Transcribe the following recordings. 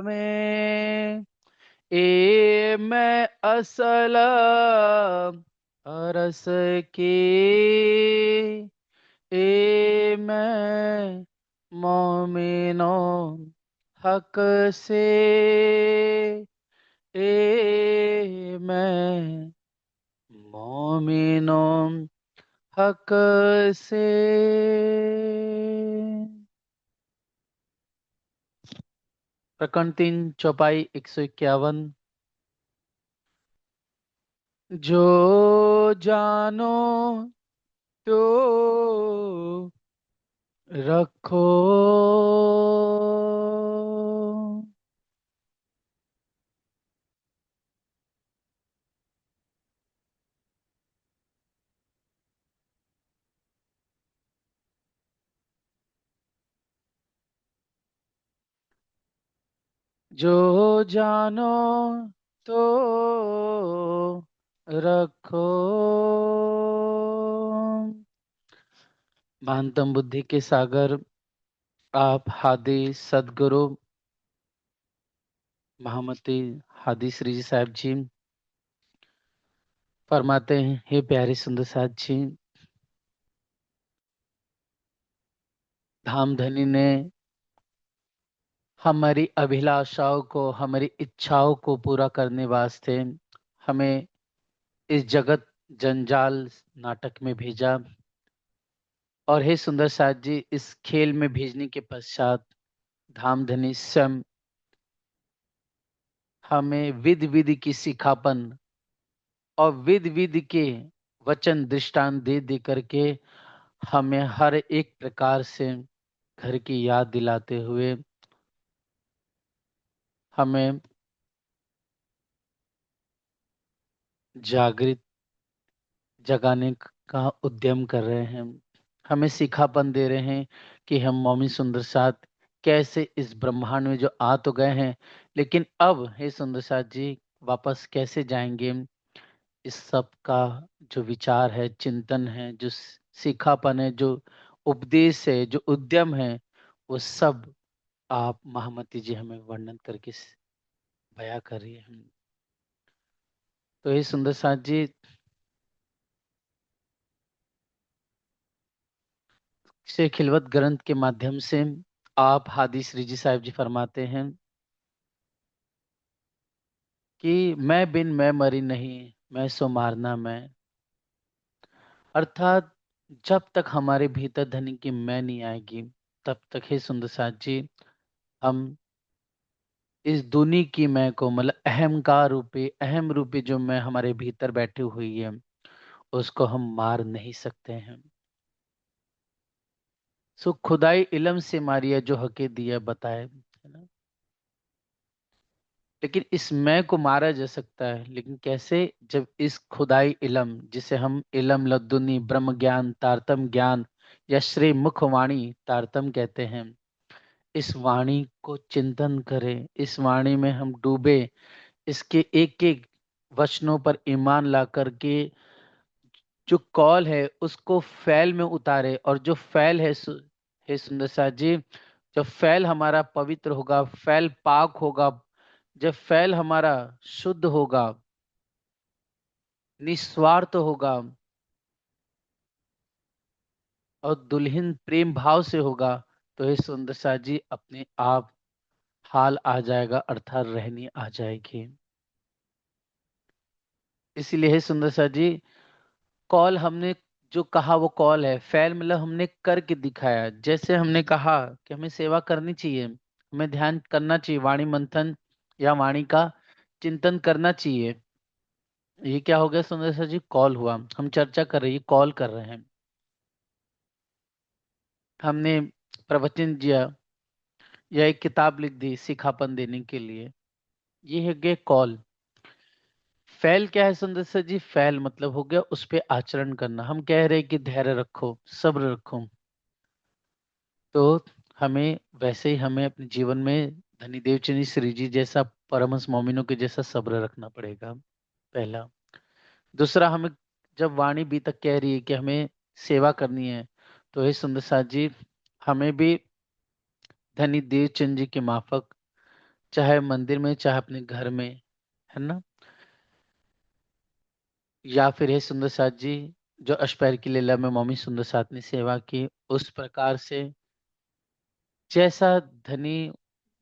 में ए मैं असल अरस की ए मैं मोमिनो हक से ए मैं मोमिनो हक से। प्रकरण 3 चौपाई 151। जो जानो तो रखो जो जानो तो रखो। महानतम बुद्धि के सागर आप हादी सदगुरु महामती हादी श्री जी साहब जी फरमाते हैं, हे प्यारे सुंदर साथ जी, धाम धनी ने हमारी अभिलाषाओं को हमारी इच्छाओं को पूरा करने वास्ते हमें इस जगत जंजाल नाटक में भेजा। और हे सुंदर साथ जी, इस खेल में भेजने के पश्चात धामधनी स्वयं हमें विधि विधि की सिखापन और विधि विधि के वचन दृष्टांत दे दे करके हमें हर एक प्रकार से घर की याद दिलाते हुए हमें जागृत जगाने का उद्यम कर रहे हैं। हमें सिखापन दे रहे हैं कि हम मौमी सुंदर साथ कैसे इस ब्रह्मांड में जो आ तो गए हैं, लेकिन अब हे सुंदर साथ जी वापस कैसे जाएंगे। इस सब का जो विचार है, चिंतन है, जो सिखापन है, जो उपदेश है, जो उद्यम है, वो सब आप महामती जी हमें वर्णन करके बयां कर रही है। तो हे सुंदर साथ जी, से खिलवत ग्रंथ के माध्यम से आप हादी श्री जी साहिब जी फरमाते हैं कि मैं बिन मैं मरी नहीं, मैं सो मारना मैं। अर्थात जब तक हमारे भीतर धनी की मैं नहीं आएगी, तब तक हे सुंदर साथ जी हम इस दुनी की मैं को मतलब अहंकार रूपी अहम रूपी जो मैं हमारे भीतर बैठी हुई है, उसको हम मार नहीं सकते हैं। सो खुदाई इलम से मारिया जो हके दिया बताए, है ना। लेकिन इस मैं को मारा जा सकता है, लेकिन कैसे? जब इस खुदाई इलम, जिसे हम इलम लद्दुनी ब्रह्म ज्ञान तारतम ज्ञान या श्री मुखवाणी तारतम कहते हैं, इस वाणी को चिंतन करें, इस वाणी में हम डूबे, इसके एक एक वचनों पर ईमान ला करके जो कौल है उसको फैल में उतारे। और जो फैल है हे सुंदर साथ जी, जब फैल हमारा पवित्र होगा, फैल पाक होगा, जब फैल हमारा शुद्ध होगा, निस्वार्थ होगा और दुल्हन प्रेम भाव से होगा, तो हे सुंदर साथ जी अपने आप हाल आ जाएगा, अर्थात रहनी आ जाएगी। इसीलिए हे सुंदर साथ जी, कॉल हमने जो कहा वो कॉल है, फैल मतलब हमने करके दिखाया। जैसे हमने कहा कि हमें सेवा करनी चाहिए, हमें ध्यान करना चाहिए, वाणी मंथन या वाणी का चिंतन करना चाहिए। ये क्या हो गया सुंदर सर जी? कॉल हुआ। हम चर्चा कर रहे हैं, कॉल कर रहे हैं, हमने प्रवचन दिया या एक किताब लिख दी सिखापन देने के लिए, ये है गया कॉल। फैल क्या है सुंदर सर जी? फैल मतलब हो गया उस पे आचरण करना। हम कह रहे हैं कि धैर्य रखो, सब्र रखो, तो हमें वैसे ही हमें अपने जीवन में धनी देवचंदी श्री जी जैसा, परमहंस मोमिनों के जैसा सब्र रखना पड़ेगा, पहला। दूसरा, हमें जब वाणी भी तक कह रही है कि हमें सेवा करनी है, तो हे सुंदर साथ जी हमें भी धनी देवचंद जी के माफक, चाहे मंदिर में चाहे अपने घर में, है ना, या फिर हे सुंदर साथ जी जो अष्टपहर की लीला में मौमी सुंदर साथ ने सेवा की, उस प्रकार से जैसा धनी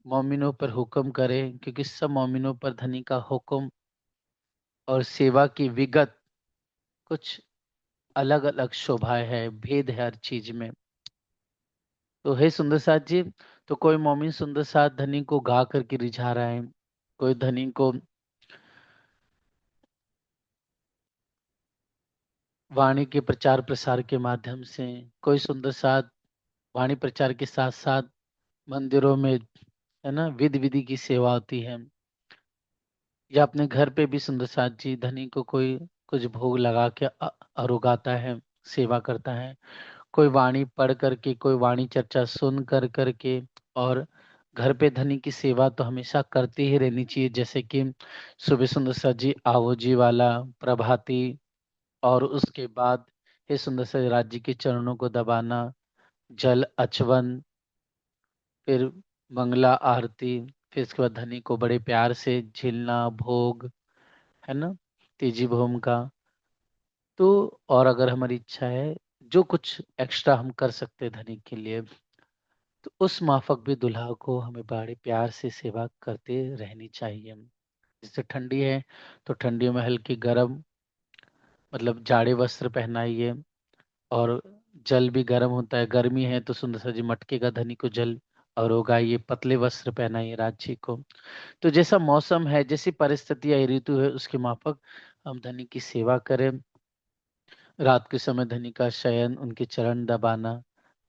मोमिनों पर हुक्म करे, क्योंकि सब मोमिनों पर धनी का हुक्म और सेवा की विगत कुछ अलग अलग शोभाएं है, भेद है हर चीज में। तो हे सुंदर साथ जी, तो कोई मोमिन सुंदर साथ धनी को गा करके रिझा रहा है, कोई धनी को वाणी के प्रचार प्रसार के माध्यम से, कोई सुंदर साथ वाणी प्रचार के साथ साथ मंदिरों में, है ना, विधि विधि की सेवा होती है, या अपने घर पे भी सुंदर साथ जी धनी को कोई कुछ भोग लगा के अरुगाता है, सेवा करता है। कोई वाणी पढ़ करके, कोई वाणी चर्चा सुन कर करके, और घर पे धनी की सेवा तो हमेशा करती ही रहनी चाहिए, जैसे कि सुबह सुंदर सा जी आवो जी वाला, प्रभाती, और उसके बाद हे सुंदर सा राज जी के चरणों को दबाना, जल अचवन, फिर मंगला आरती, फिर इसके बाद धनी को बड़े प्यार से झिलना, भोग, है ना, तेजी भोम का। तो और अगर हमारी इच्छा है, जो कुछ एक्स्ट्रा हम कर सकते हैं धनी के लिए, तो उस माफक भी दुल्हा को हमें बड़े प्यार से सेवा करते रहनी चाहिए। जैसे ठंडी है तो ठंडियों में हल्की गर्म, मतलब जाड़े वस्त्र पहनाइए, और जल भी गर्म होता है, गर्मी है तो सुंदर सा जी मटके का धनी को जल और उगाइए, पतले वस्त्र पहनाइए राज्य को। तो जैसा मौसम है, जैसी परिस्थिति या ऋतु है, उसके माफक हम धनी की सेवा करें। रात के समय धनी का शयन, उनके चरण दबाना,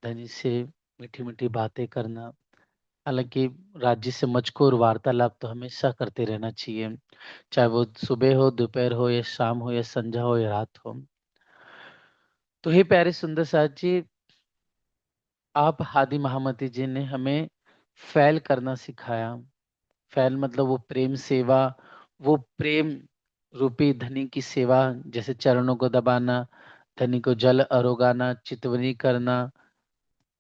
धनी से मीठी मीठी बातें करना। हालांकि राज्य से मजकूर वार्तालाप तो हमेशा करते रहना चाहिए, चाहे वो सुबह हो, दोपहर हो, या शाम हो, या संध्या हो, या रात हो। तो हे प्यारे सुंदर साथ जी, आप हादी महामती जी ने हमें फैल करना सिखाया। फैल मतलब वो प्रेम सेवा, वो प्रेम रूपी धनी की सेवा, जैसे चरणों को दबाना, धनी को जल अरोगाना, चितवनी करना,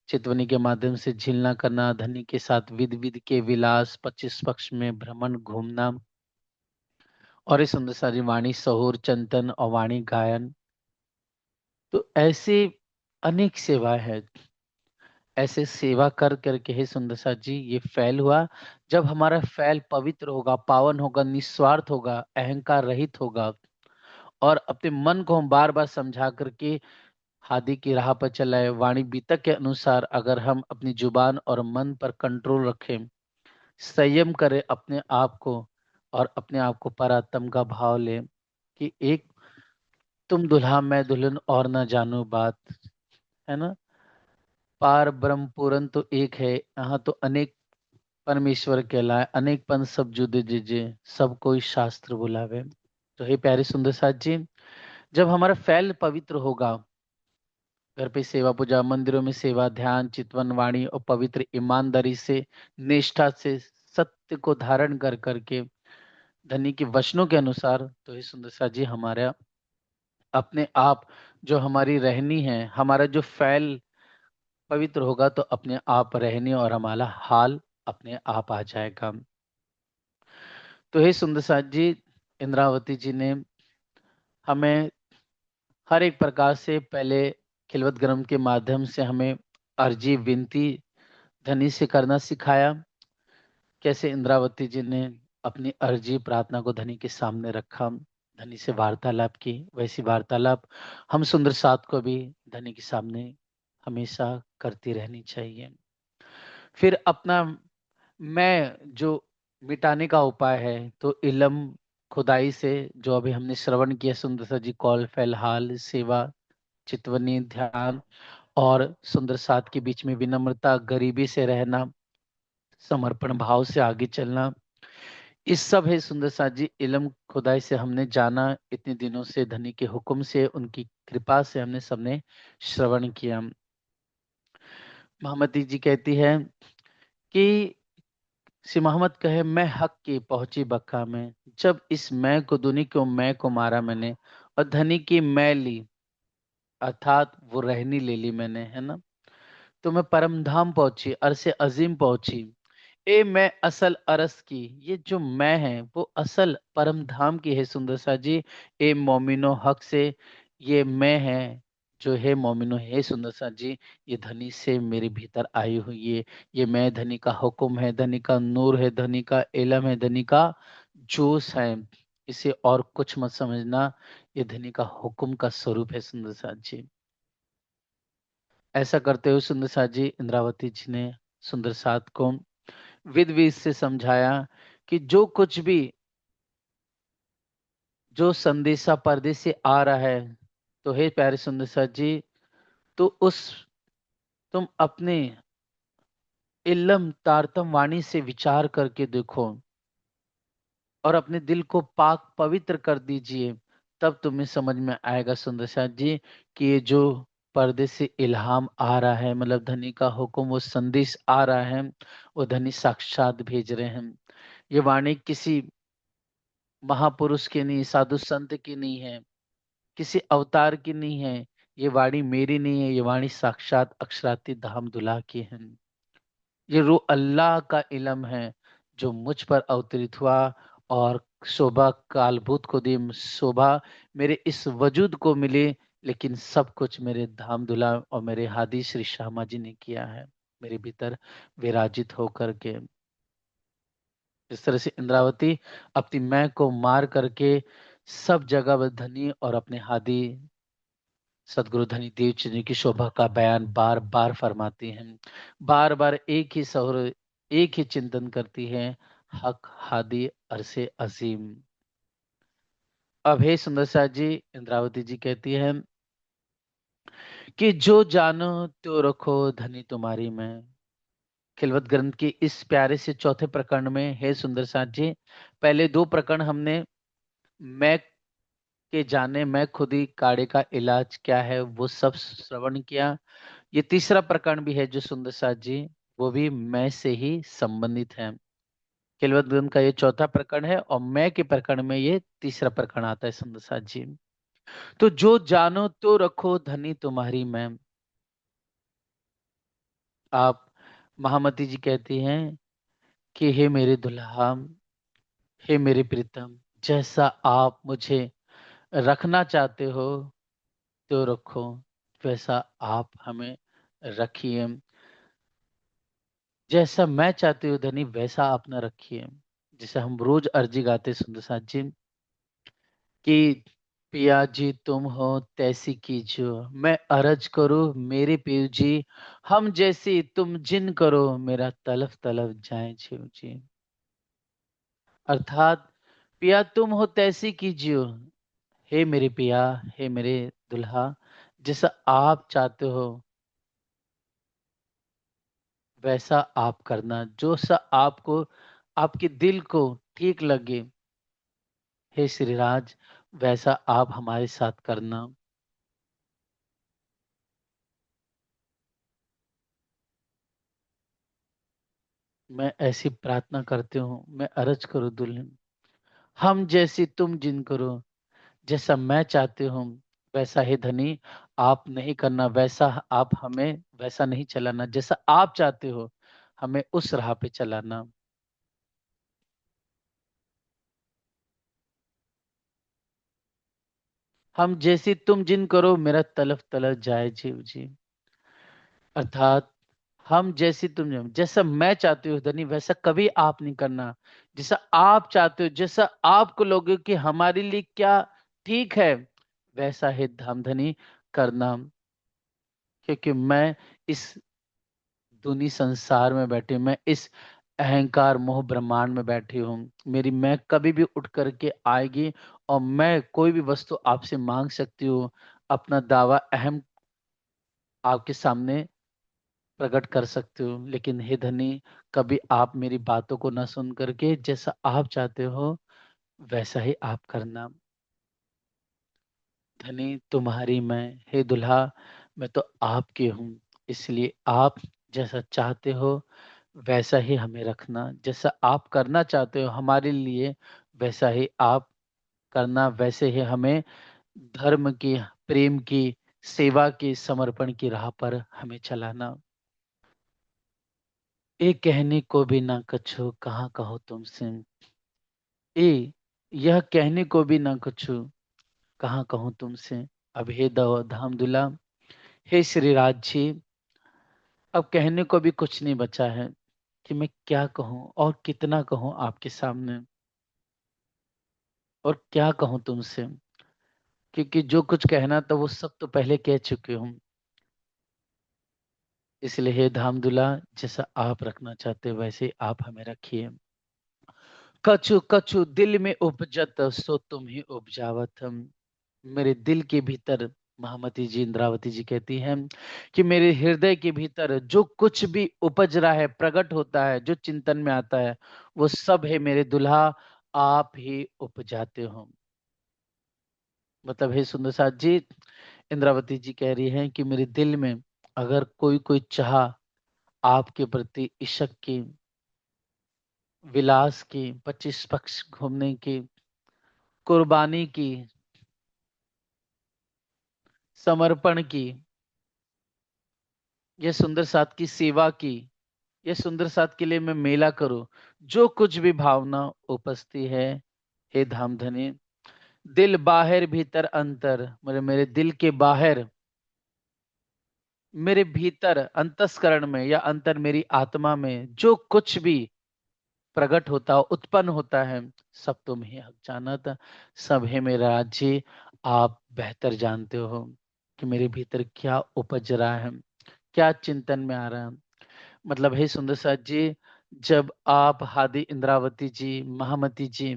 चितवनी के माध्यम से झिलना करना, धनी के साथ विध विध के विलास, 25 पक्ष में भ्रमण घूमना, और इस सुंदर सारी वाणी सहोर चिंतन और वाणी गायन। तो ऐसे अनेक सेवाएं हैं। ऐसे सेवा कर करके हे सुंदर सा जी ये फैल हुआ। जब हमारा फैल पवित्र होगा, पावन होगा, निस्वार्थ होगा, अहंकार रहित होगा, और अपने मन को हम बार बार समझा करके हादी की राह पर चलाए, वाणी बीतक के अनुसार अगर हम अपनी जुबान और मन पर कंट्रोल रखें, संयम करें अपने आप को, और अपने आप को परात्म का भाव लें कि एक तुम दुल्हा मैं दुल्हन और न जानू बात, है ना, पार ब्रह्म पूरन तो एक है, यहाँ तो अनेक परमेश्वर कहलाए, अनेक पन सब जुदे जिजे, सब कोई शास्त्र बुलावे। तो हे प्यारे सुंदर साथ जी, जब हमारा फैल पवित्र होगा, घर पे सेवा पूजा, मंदिरों में सेवा, ध्यान, चितवन, वाणी और पवित्र ईमानदारी से, निष्ठा से, सत्य को धारण कर करके, धनी के वचनों के अनुसार, तो हे सुंदर साथ जी हमारा अपने आप जो हमारी रहनी है, हमारा जो फैल पवित्र होगा, तो अपने आप रहने और हमारा हाल अपने आप आ जाएगा। तो हे सुंदर साथ जी, इंद्रावती जी ने हमें हर एक प्रकार से पहले खिलवत गर्म के माध्यम से हमें अर्जी विनती धनी से करना सिखाया। कैसे इंद्रावती जी ने अपनी अर्जी प्रार्थना को धनी के सामने रखा, धनी से वार्तालाप की, वैसी वार्तालाप हम सुंदर साथ को भी धनी के सामने हमेशा करती रहनी चाहिए। फिर अपना मैं जो मिटाने का उपाय है, तो इलम खुदाई से, जो अभी हमने श्रवण किया, सुंदर सा जी कौल फैलहाल सेवा, चितवनी, ध्यान, और सुंदर साथ के बीच में विनम्रता, गरीबी से रहना, समर्पण भाव से आगे चलना, इस सब है सुंदर साथ जी इलम खुदाई से हमने जाना। इतने दिनों से धनी के हुक्म से, उनकी कृपा से हमने सबने श्रवण किया। मोहम्मदी जी कहती है कि श्री मोहम्मद कहे, मैं हक की पहुंची बक्का में, जब इस मैं को दुनी को मैं को मारा मैंने, और धनी की मैं ली, अर्थात वो रहनी ले ली मैंने, है ना। तो मैं परम धाम पहुंची, अरसे अजीम पहुंची। ए मैं असल अरस की, ये जो मैं है वो असल परम धाम की है सुंदर सा जी। ए मोमिनो हक से, ये मैं है जो है मोमिनो है सुंदर सा जी। ये धनी से मेरे भीतर आई हुई है। ये मैं धनी का हुक्म है, धनी का नूर है, धनी का इलम है, धनी का जोश है। इसे और कुछ मत समझना, ये धनी का हुक्म का स्वरूप है सुंदर सा जी। ऐसा करते हुए सुंदर साथ जी, इंद्रावती जी ने सुंदर साथ को विध विध से समझाया कि जो कुछ भी, जो संदेशा पर्दे से आ रहा है, तो हे प्यारे सुंदर साथ जी, तो उस, तुम अपने इल्लम तारतम वाणी से विचार करके देखो और अपने दिल को पाक पवित्र कर दीजिए। तब तुम्हें समझ में आएगा सुंदर साथ जी कि ये जो पर्दे से इल्हाम आ रहा है, मतलब धनी का हुक्म, वो संदेश आ रहा है, वो धनी साक्षात भेज रहे हैं। ये वाणी किसी महापुरुष की नहीं, साधु संत की नहीं है, किसी अवतार की नहीं है। ये वाणी मेरी नहीं है, ये वाणी साक्षात अक्षराती धाम दुला की है। ये रू अल्लाह का इलम है जो मुझ पर अवतरित हुआ और शोभा कालभूत को दी, शोभा मेरे इस वजूद को मिली। लेकिन सब कुछ मेरे धाम दुला और मेरे हादी श्री श्यामा जी ने किया है, मेरे भीतर विराजित होकर के। इस तरह से इंद्रावती अपनी मैं को मार करके सब जगह वह धनी और अपने हादी सदगुरु धनी देव जी की शोभा का बयान बार बार फरमाती हैं। बार बार एक ही सौर, एक ही चिंतन करती हैं, हक हादी अरसे अजीम। अब हे सुंदर साथ जी, इंद्रावती जी कहती है कि जो जानो तो रखो धनी तुम्हारी मैं। खिलवत ग्रंथ के इस प्यारे से चौथे प्रकरण में, हे सुंदर साथ जी, पहले दो प्रकरण हमने मैं के जाने, मैं खुद ही काढ़े का इलाज क्या है वो सब श्रवण किया। ये तीसरा प्रकरण भी है जो सुंदर साथ जी, वो भी मैं से ही संबंधित है। खिलवत ग्रंथ का ये चौथा प्रकरण है और मैं के प्रकरण में ये तीसरा प्रकरण आता है सुंदर साथ जी। तो जो जानो तो रखो धनी तुम्हारी मैं। आप, महामती जी कहती हैं कि हे मेरे दुल्हा, हे मेरे प्रीतम, जैसा आप मुझे रखना चाहते हो तो रखो, वैसा आप हमें रखिए। जैसा मैं चाहती हूँ धनी वैसा आप न रखिए। जैसे हम रोज अर्जी गाते सुंदर साथ जी कि पिया जी तुम हो तैसी कीजियो, मैं अरज करो मेरे पियो जी, हम जैसी तुम जिन करो, मेरा तलफ तलफ जाए जीव जी। अर्थात पिया तुम हो तैसी कीजियो, हे मेरे पिया, हे मेरे दुल्हा, जैसा आप चाहते हो वैसा आप करना, जो सा आपको, आपके दिल को ठीक लगे, हे श्रीराज, वैसा आप हमारे साथ करना। मैं ऐसी प्रार्थना करती हूँ, मैं अर्ज करूँ दुल्हन, हम जैसी तुम जिन करो, जैसा मैं चाहती हूँ वैसा ही धनी आप नहीं करना, वैसा आप हमें वैसा नहीं चलाना, जैसा आप चाहते हो हमें उस राह पे चलाना। हम जैसी तुम जिन करो, मेरा तलफ तलफ जाए जीव जी। अर्थात हम जैसी तुम जैसा मैं चाहती हूँ धनी वैसा कभी आप नहीं करना। जैसा आप चाहते हो, जैसा आपको लोगे कि हमारे लिए क्या ठीक है, वैसा ही धाम धनी करना। क्योंकि मैं इस दुनी संसार में बैठी हूँ, मैं इस अहंकार मोह ब्रह्मांड में बैठी हूँ। मेरी मैं कभी भी उठ करके आएगी और मैं कोई भी वस्तु आपसे मांग सकती हूँ। अपना दावा अहम आपके सामने प्रकट कर सकती हूँ। लेकिन हे धनी, कभी आप मेरी बातों को ना सुन करके जैसा आप चाहते हो वैसा ही आप करना। धनी तुम्हारी मैं, हे दुल्हा, मैं तो आपकी हूँ, इसलिए आप जैसा चाहते हो वैसा ही हमें रखना। जैसा आप करना चाहते हो हमारे लिए वैसा ही आप करना, वैसे ही हमें धर्म की, प्रेम की, सेवा की, समर्पण की राह पर हमें चलाना। ए कहने को भी ना कछु कहाँ कहो तुमसे। ए यह कहने को भी ना कछु कहाँ कहूँ तुमसे। अब हे धाम दुला, हे श्री राज जी, अब कहने को भी कुछ नहीं बचा है कि मैं क्या कहूँ और कितना कहूँ आपके सामने, और क्या कहूँ तुमसे, क्योंकि जो कुछ कहना था वो सब तो पहले कह चुके हूँ। इसलिए हे धामदुला, जैसा आप रखना चाहते हो वैसे आप हमें रखिए। कछु कछु दिल में उपजत सो तुम ही उपजावत हम। मेरे दिल के भीतर, महामती जी इंद्रावती जी कहती हैं कि मेरे हृदय के भीतर जो कुछ भी उपज रहा है, प्रकट होता है, जो चिंतन में आता है, वो सब है मेरे दुल्हा, आप ही उपजाते हो। मतलब हे सुंदर साथ जी, इंद्रावती जी कह रही हैं कि मेरे दिल में अगर कोई कोई चाह आपके प्रति, इश्क की, विलास की, 25 पक्ष घूमने की, कुर्बानी की, समर्पण की, ये सुंदर साथ की सेवा की, ये सुंदर साथ के लिए मैं मेला करूं, जो कुछ भी भावना उपस्थित है, हे धामधनी, दिल बाहर भीतर अंतर, मेरे मेरे दिल के बाहर, मेरे भीतर अंतस्करण में या अंतर मेरी आत्मा में जो कुछ भी प्रकट होता उत्पन्न होता है, सब तुम ही हक जानत, सब है मेरा राज्य। आप बेहतर जानते हो कि मेरे भीतर क्या उपज रहा है, क्या चिंतन में आ रहा है। मतलब हे सुंदर साथ जी, जब आप हादी इंद्रावती जी, महामती जी,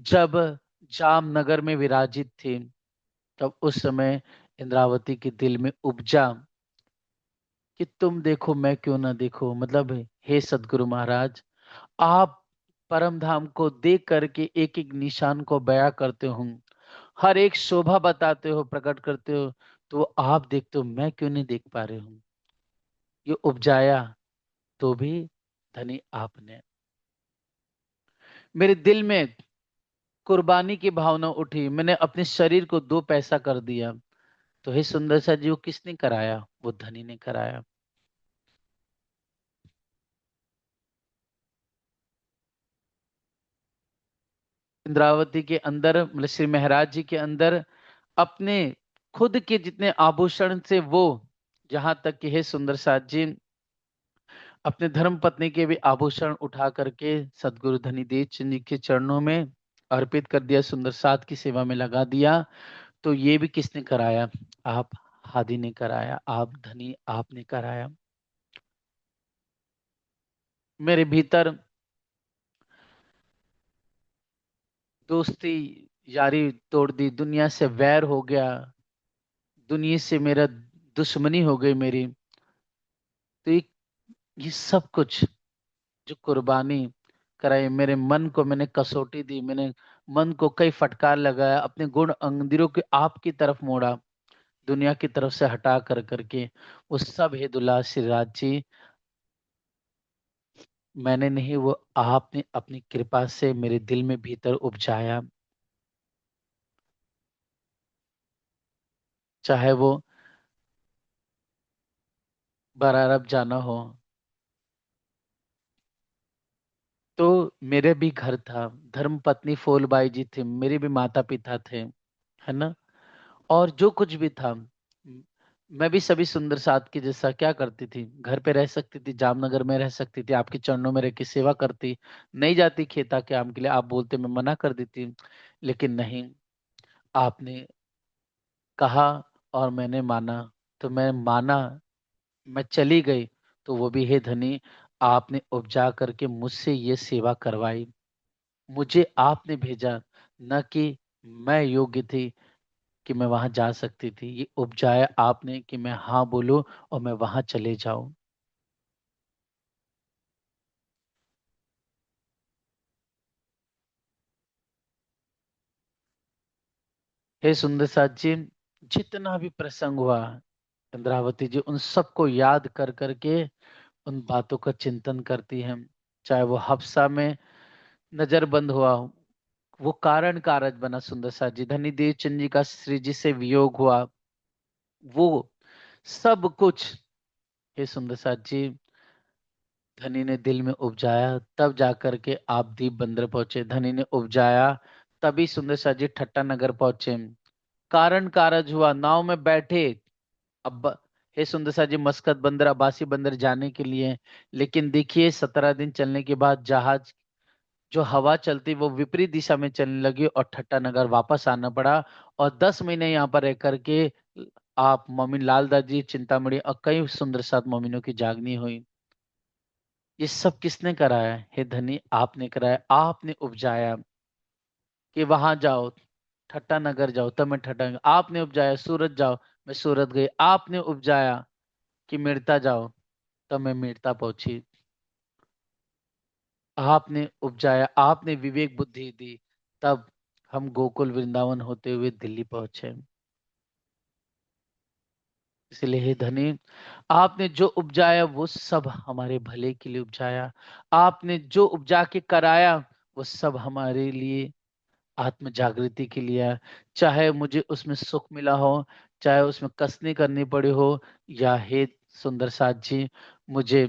जब जामनगर में विराजित थे, तब उस समय इंद्रावती के दिल में उपजा कि तुम देखो मैं क्यों ना देखो। मतलब हे सदगुरु महाराज, आप परम धाम को देख करके एक एक निशान को बयां करते हो, हर एक शोभा बताते हो, प्रकट करते हो, तो आप देखते हो मैं क्यों नहीं देख पा रहे हूँ। ये उपजाया तो भी धनी आपने। मेरे दिल में कुर्बानी की भावना उठी, मैंने अपने शरीर को दो पैसा कर दिया। तो हे सुंदर सा जी, वो किसने कराया? वो धनी ने कराया। इंद्रावती के अंदर, मतलब श्री महाराज जी के अंदर, अपने खुद के जितने आभूषण से वो, यहाँ तक कि हे सुंदर साथ जी, अपने धर्म पत्नी के भी आभूषण उठा करके सदगुरु धनीदेव चंद जी के चरणों में अर्पित कर दिया, सुंदर साथ की सेवा में लगा दिया। तो ये भी किसने कराया? आप हादी ने कराया, आप धनी आपने कराया। मेरे भीतर दोस्ती यारी तोड़ दी, दुनिया से वैर हो गया, दुनिया से मेरा दुश्मनी हो गई मेरी। तो ये सब कुछ जो कुर्बानी कराई, मेरे मन को मैंने कसौटी दी, मैंने मन को कई फटकार लगाया, अपने गुण अंदिरों के आपकी तरफ मोड़ा, दुनिया की तरफ से हटा कर करके, वो सब है दुल्हा श्रीराज जी, मैंने नहीं, वो आपने अपनी कृपा से मेरे दिल में भीतर उपजाया। चाहे वो बरारब जाना हो, तो मेरे भी घर था, धर्म पत्नी फूलबाई जी थे, मेरे भी माता पिता थे, है ना। और जो कुछ भी था, मैं भी सभी सुंदर साथ की जैसा क्या करती थी, घर पे रह सकती थी, जामनगर में रह सकती थी, आपके चरणों में रह के सेवा करती, नहीं जाती खेता के आम के लिए, आप बोलते मैं मना कर देती, लेकिन नहीं, आपने कहा और मैंने माना, तो मैं माना, मैं चली गई, तो वो भी हे धनी, आपने उपजा करके मुझसे ये सेवा करवाई, मुझे आपने भेजा, न कि मैं योग्य थी कि मैं वहां जा सकती थी, ये उपजाया आपने कि मैं हाँ बोलूं और मैं वहां चले जाऊं। हे सुंदर साथ जी, जितना भी प्रसंग हुआ, इंद्रावती जी उन सबको याद कर करके उन बातों का चिंतन करती हैं। चाहे वो हफ्सा में नजर बंद हुआ, वो कारण कारज बना सुंदर साथ जी, धनी देव चंद जी का श्री जी से वियोग हुआ, वो सब कुछ, हे सुंदर साथ जी, धनी ने दिल में उपजाया, तब जाकर के आप दीप बंदर पहुंचे। धनी ने उपजाया, तभी सुंदर सा जी ठट्टा नगर पहुंचे। कारण कारज हुआ, नाव में बैठे। अब हे सुंदर सा जी मस्कत बंदर, अब्बासी बंदर जाने के लिए। लेकिन देखिए 17 दिन चलने के बाद जहाज, जो हवा चलती वो विपरीत दिशा में चलने लगी और ठट्टा नगर वापस आना पड़ा। और 10 महीने यहाँ पर रह करके आप मोमिन लाल दादी, चिंतामणि और कई सुंदर सात मोमिनों की जागनी हुई। ये सब किसने कराया? हे धनी, आपने कराया। आपने उपजाया कि वहां जाओ, ठट्टा नगर जाओ, तब मैं ठट्टा नगर। आपने उपजाया सूरत जाओ, मैं सूरत गई। आपने उपजाया कि मेड़ता जाओ, तब मैं मेड़ता पहुंची। आपने उपजाया, आपने विवेक बुद्धि दी, तब हम गोकुल वृंदावन होते हुए दिल्ली पहुंचे। इसलिए हे धनी, आपने जो उपजाया वो सब हमारे भले के लिए उपजाया। आपने जो उपजा के कराया वो सब हमारे लिए आत्म जागृति के लिए है। चाहे मुझे उसमें सुख मिला हो, चाहे उसमें कसनी करनी पड़ी हो, या हे सुंदर साथ जी, मुझे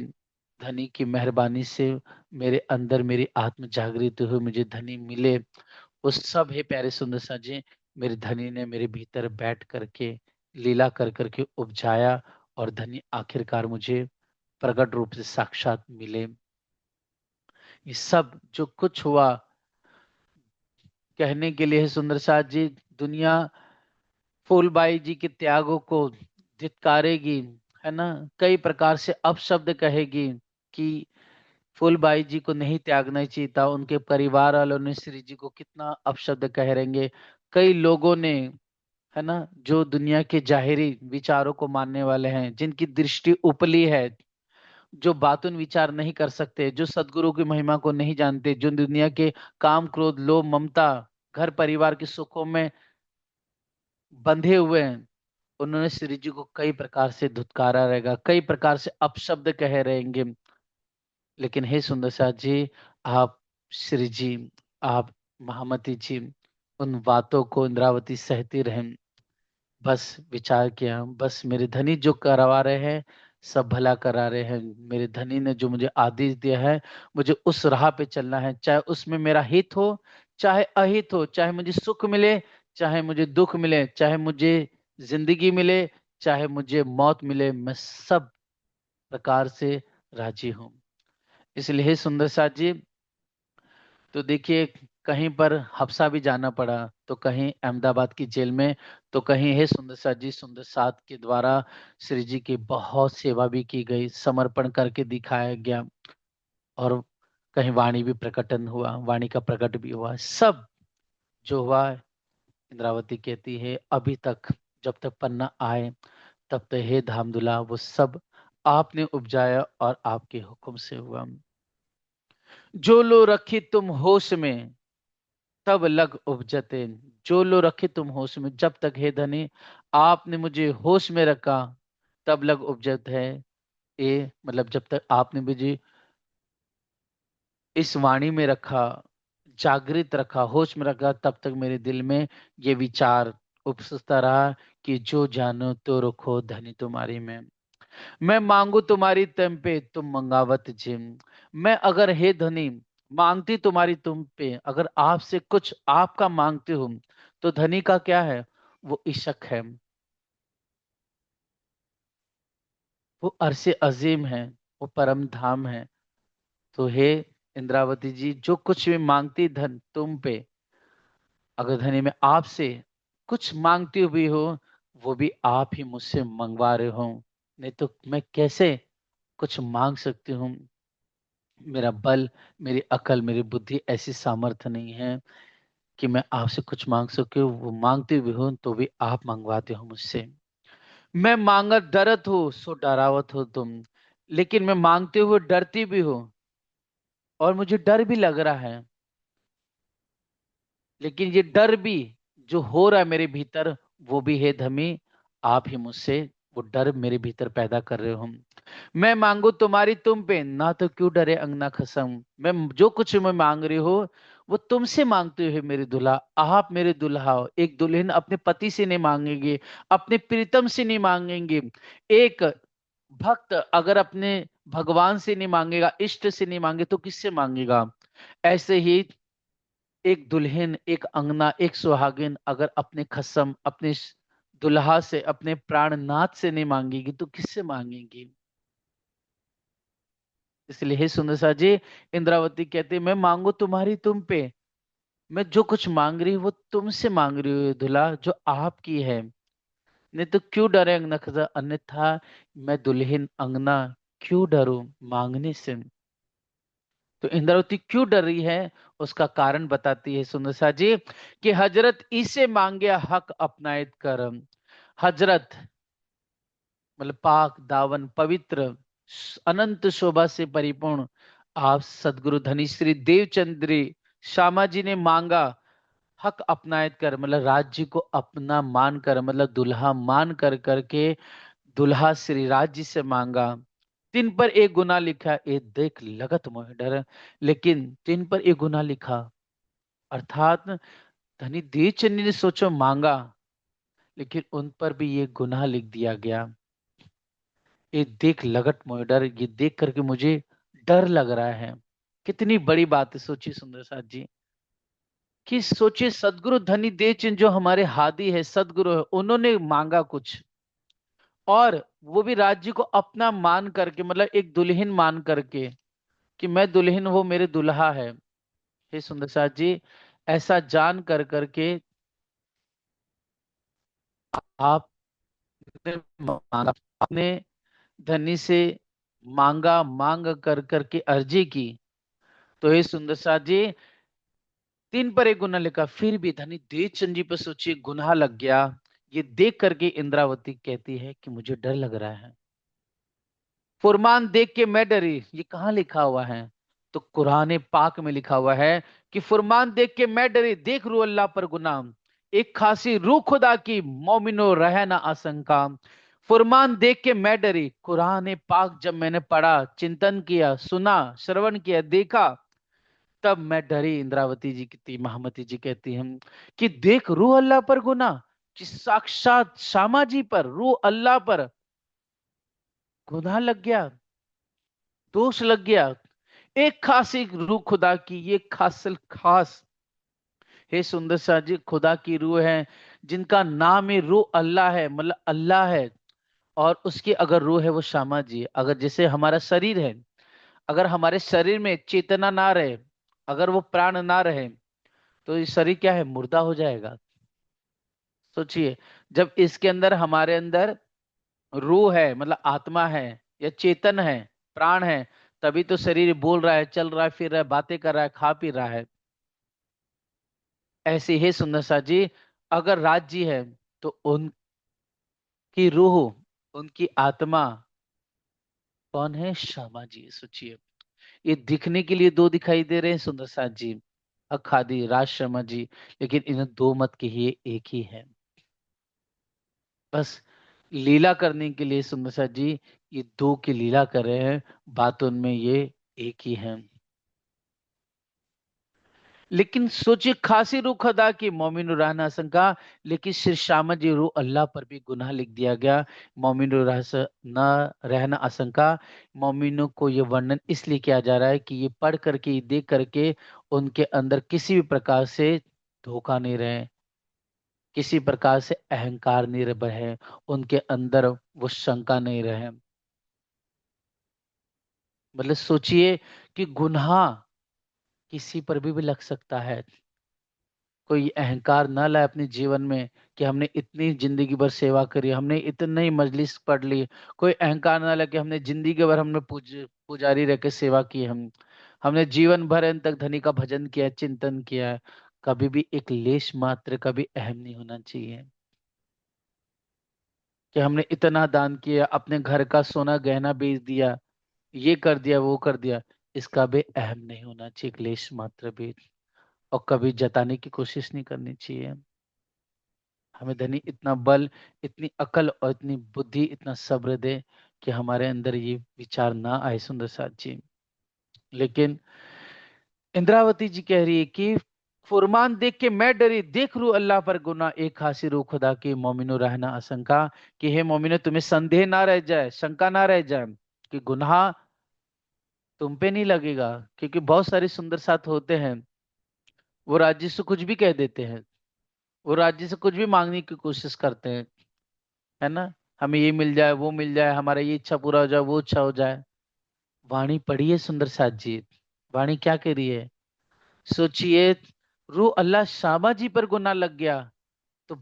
धनी की मेहरबानी से मेरे अंदर मेरी आत्म जागृति हुई, मुझे धनी मिले। उस सब हे प्यारे सुंदर साथ जी, मेरे धनी ने मेरे भीतर बैठ करके लीला कर करके उपजाया, और धनी आखिरकार मुझे प्रकट रूप से साक्षात मिले। ये सब जो कुछ हुआ कहने के लिए है सुंदर साथ जी। दुनिया फूलबाई जी के त्यागों को धिक्कारेगी, है ना, कई प्रकार से अपशब्द कहेगी कि फूलबाई जी को नहीं त्यागना चाहिए था। उनके परिवार वालों ने श्री जी को कितना अपशब्द कह रहेंगे। कई लोगों ने, है ना, जो दुनिया के जाहिरी विचारों को मानने वाले हैं, जिनकी दृष्टि उपली है, जो बातुन विचार नहीं कर सकते, जो सदगुरु की महिमा को नहीं जानते, जो दुनिया के काम क्रोध लोभ ममता घर परिवार के सुखों में बंधे हुए हैं, उन्होंने श्री जी को कई प्रकार से धुतकारा रहेगा, कई प्रकार से अपशब्द कहे रहेंगे। लेकिन हे सुंदर साथ जी, आप श्री जी, आप महामती जी, उन बातों को इंद्रावती सहती रहे। बस विचार किया, बस मेरे धनी जो करवा रहे हैं सब भला करा रहे हैं। मेरे धनी ने जो मुझे आदेश दिया है, मुझे उस राह पे चलना है, चाहे उसमें मेरा हित हो चाहे अहित हो, चाहे मुझे सुख मिले चाहे मुझे दुख मिले, चाहे मुझे जिंदगी मिले चाहे मुझे मौत मिले, मैं सब प्रकार से राजी हूं। इसलिए हे सुंदर साथ जी, तो देखिए, कहीं पर हफ्सा भी जाना पड़ा, तो कहीं अहमदाबाद की जेल में, तो कहीं है सुंदर साथ जी, सुंदर साथ के द्वारा श्री जी की बहुत सेवा भी की गई, समर्पण करके दिखाया गया। और कहीं वाणी भी प्रकटन हुआ, वाणी का प्रकट भी हुआ। सब जो हुआ, इंद्रावती कहती है अभी तक जब तक पन्ना आए तब तक हे धामदुला वो सब आपने उपजाया और आपके हुक्म से हुआ। जो लो रखी तुम होश में तब लग उपजते। जो लो रखे तुम होश में, जब तक हे धनी आपने मुझे होश में रखा तब लग उपजत है। ये मतलब जब तक आपने मुझे इस वाणी में रखा, जागृत रखा, होश में रखा, तब तक मेरे दिल में ये विचार उपसता रहा कि जो जानो तो रखो धनी तुम्हारी मैं मांगू तुम्हारी तम पे तुम मंगावत जिम। मैं अगर हे धनी मांगती तुम्हारी तुम पे, अगर आपसे कुछ आपका मांगती हूं, तो धनी का क्या है? वो इशक है, वो अरसे अजीम है, वो परम धाम है। तो हे इंद्रावती जी, जो कुछ भी मांगती धन तुम पे, अगर धनी मैं आपसे कुछ मांगती हुई हो, वो भी आप ही मुझसे मंगवा रहे हो। नहीं तो मैं कैसे कुछ मांग सकती हूँ? मेरा बल, मेरी अकल, मेरी बुद्धि ऐसी सामर्थ्य नहीं है कि मैं आपसे कुछ मांग सकूं। वो मांगते भी हूं तो भी आप मंगवाते हो मुझसे। मैं मांगत डरत हो सो डरावत हो तुम, लेकिन मैं मांगते हुए डरती भी हूं, और मुझे डर भी लग रहा है। लेकिन ये डर भी जो हो रहा है मेरे भीतर, वो भी है धमी आप ही मुझसे वो डर मेरे भीतर पैदा कर रहे हो। मैं मांगू तुम्हारी तुम पे, ना तो क्यों डरे अंगना खसम। मैं जो कुछ मैं मांग रही हो वो तुमसे मांगते हुए मेरे दुल्हा, आप मेरे दुल्हा हो। एक दुल्हन अपने पति से नहीं मांगेंगे, अपने प्रीतम से नहीं मांगेंगे। एक भक्त अगर अपने भगवान से नहीं मांगेगा, इष्ट से नहीं मांगे तो किससे मांगेगा? ऐसे ही एक दुल्हन, एक अंगना, एक सुहागिन अगर अपने खसम, अपने दुल्हा से, अपने प्राणनाथ से नहीं मांगेगी तो किससे मांगेगी? इसलिए हे सुंदर सा जी, इंद्रावती कहती मैं मांगू तुम्हारी तुम पे, मैं जो कुछ मांग रही हूँ वो तुमसे मांग रही हूँ दुल्हा, जो आपकी है। नहीं तो क्यों डरे नखजा, अन्यथा मैं दुल्हन अंगना क्यों डरूं मांगने से? तो इंद्रावती क्यों डर रही है, उसका कारण बताती है सुंदर सा जी, कि हजरत इसे मांगे हक अपनायत करम। हजरत मतलब पाक दावन पवित्र, अनंत शोभा से परिपूर्ण आप सदगुरु धनी श्री देवचंद्री श्यामा जी ने मांगा हक अपनायत कर, मतलब राज्य को अपना मान कर, मतलब दुल्हा मान कर करके दुल्हा श्री राज जी से मांगा। तिन पर एक गुना लिखा, ए देख लगत मोह डर, लेकिन तिन पर एक गुना लिखा, अर्थात धनी देवचंद्र ने सोचो मांगा, लेकिन उन पर भी ये गुनाह लिख दिया गया। ये देख लगत मोह डर, ये देख करके मुझे डर लग रहा है। कितनी बड़ी बात है, सोचिए सुंदर साथ जी, कि सोचिए सदगुरु धनी देवचंद जो हमारे हादी है, सदगुरु है, उन्होंने मांगा कुछ, और वो भी राज्य को अपना मान करके, मतलब एक दुल्हन मान करके, कि मैं दुल्हन, वो मेरे दुल्हा है। हे सुंदर साथ जी, ऐसा जान कर करके आपने मांगा, आपने धनी से मांगा, मांग कर करके अर्जी की। तो हे सुंदर साथ जी, तीन पर एक गुना लिखा, फिर भी धनी देवचंद जी पर सोचिए गुनाह लग गया। ये देख करके इंद्रावती कहती है कि मुझे डर लग रहा है। फुरमान देख के मैं डरी, ये कहाँ लिखा हुआ है? तो कुरान पाक में लिखा हुआ है कि फुरमान देख के मैं डरी, देख रू अल्लाह पर गुनाह, एक खासी रूह खुदा की, मोमिनो रहे ना आशंका। फुरमान देख के मैं डरी, कुरान पाक जब मैंने पढ़ा, चिंतन किया, सुना, श्रवण किया, देखा, तब मैं डरी। इंद्रावती जी कहती, महामती जी कहती हैं कि देख रूह अल्लाह पर गुनाह, कि साक्षात श्यामा जी पर, रूह अल्लाह पर गुनाह लग गया, दोष लग गया। एक खास एक रूह खुदा की, ये खासल खास, हे सुंदर शाह जी, खुदा की रूह है, जिनका नाम है रूह अल्लाह है, मतलब अल्लाह है। और उसकी अगर रूह है वो श्यामा जी है। अगर जैसे हमारा शरीर है, अगर हमारे शरीर में चेतना ना रहे, अगर वो प्राण ना रहे, तो ये शरीर क्या है, मुर्दा हो जाएगा। सोचिए, जब इसके अंदर, हमारे अंदर रूह है, मतलब आत्मा है या चेतन है, प्राण है, तभी तो शरीर बोल रहा है, चल रहा है, फिर रहा है, बातें कर रहा है, खा पी रहा है। ऐसे ही सुंदर सा जी, अगर राज्य है तो उनकी रूह, उनकी आत्मा कौन है, श्यामा जी। सोचिए, ये दिखने के लिए दो दिखाई दे रहे हैं सुंदर साथ जी, अखादी राज शर्मा जी, लेकिन इन दो मत के ही एक ही है। बस लीला करने के लिए सुंदर साथ जी ये दो की लीला कर रहे हैं, बात उनमें ये एक ही है। लेकिन सोचिए, खासी रूह अदा की, मोमिन रहना आशंका, लेकिन श्री श्यामा जी रूह अल्लाह पर भी गुनाह लिख दिया गया। मोमिन न रहना आशंका, मोमिनों को ये वर्णन इसलिए किया जा रहा है कि ये पढ़ करके, ये देख करके उनके अंदर किसी भी प्रकार से धोखा नहीं रहे, किसी प्रकार से अहंकार नहीं रहे, उनके अंदर वो शंका नहीं रहे। मतलब सोचिए कि गुनाह किसी पर भी लग सकता है। कोई अहंकार न लाए अपने जीवन में कि हमने इतनी जिंदगी भर सेवा करी, हमने इतनी ही मजलिस पढ़ ली। कोई अहंकार न लाए कि हमने जिंदगी भर, हमने पुजारी रह के सेवा की, हमने जीवन भर अंत तक धनी का भजन किया, चिंतन किया। कभी भी एक लेश मात्र का भी अहम नहीं होना चाहिए कि हमने इतना दान किया, अपने घर का सोना गहना बेच दिया, ये कर दिया, वो कर दिया। इसका भी अहम नहीं होना चाहिए, एक लेश मात्र भी। और कभी जताने की कोशिश नहीं करनी चाहिए। हमें धनी इतना बल, इतनी अकल और इतनी बुद्धि, इतना सब्र दे कि हमारे अंदर ये विचार ना आए सुंदर साथ जी। लेकिन इंद्रावती जी कह रही है कि फुरमान देख के मैं डरी, देख रू अल्लाह पर गुनाह एक हासिर रू खुदा की मोमिनो रहना आशंका, कि हे मोमिनो तुम्हें संदेह ना रह जाए, शंका ना रह जाए कि गुनाह तुम पे नहीं लगेगा। क्योंकि बहुत सारे सुंदर साथ होते हैं, वो राज्य से कुछ भी कह देते हैं, वो राज्य से कुछ भी मांगने की कोशिश करते हैं, है ना। हमें ये मिल जाए, वो मिल जाए, हमारा ये इच्छा पूरा हो जाए, वो इच्छा हो जाए। वाणी पढ़िए सुंदर साथ जी, वाणी क्या कह रही है, सोचिए। रू अल्लाह शामा जी पर गुनाह लग गया, तो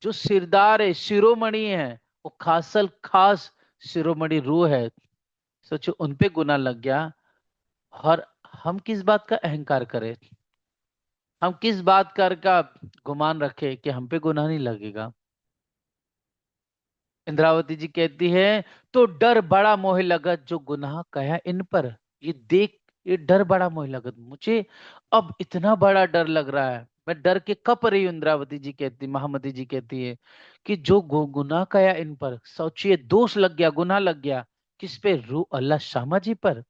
जो सिरदार है, शिरोमणि है, वो खासल खास शिरोमणि रूह है, सोचो उन पे गुनाह लग गया। और हम किस बात का अहंकार करें, हम किस बात का गुमान रखे कि हम पे गुनाह नहीं लगेगा। इंद्रावती जी कहती है, तो डर बड़ा मोह लगत जो गुनाह कहा इन पर। ये देख, ये डर बड़ा मोह लगत मुझे, अब इतना बड़ा डर लग रहा है, मैं डर के कप रही हूं। इंद्रावती जी कहती, महामती जी कहती है कि जो गुनाह कया इन पर, सोचिए दोष लग गया, गुनाह लग गया किस पे, रू अल्लाह शामा जी पर।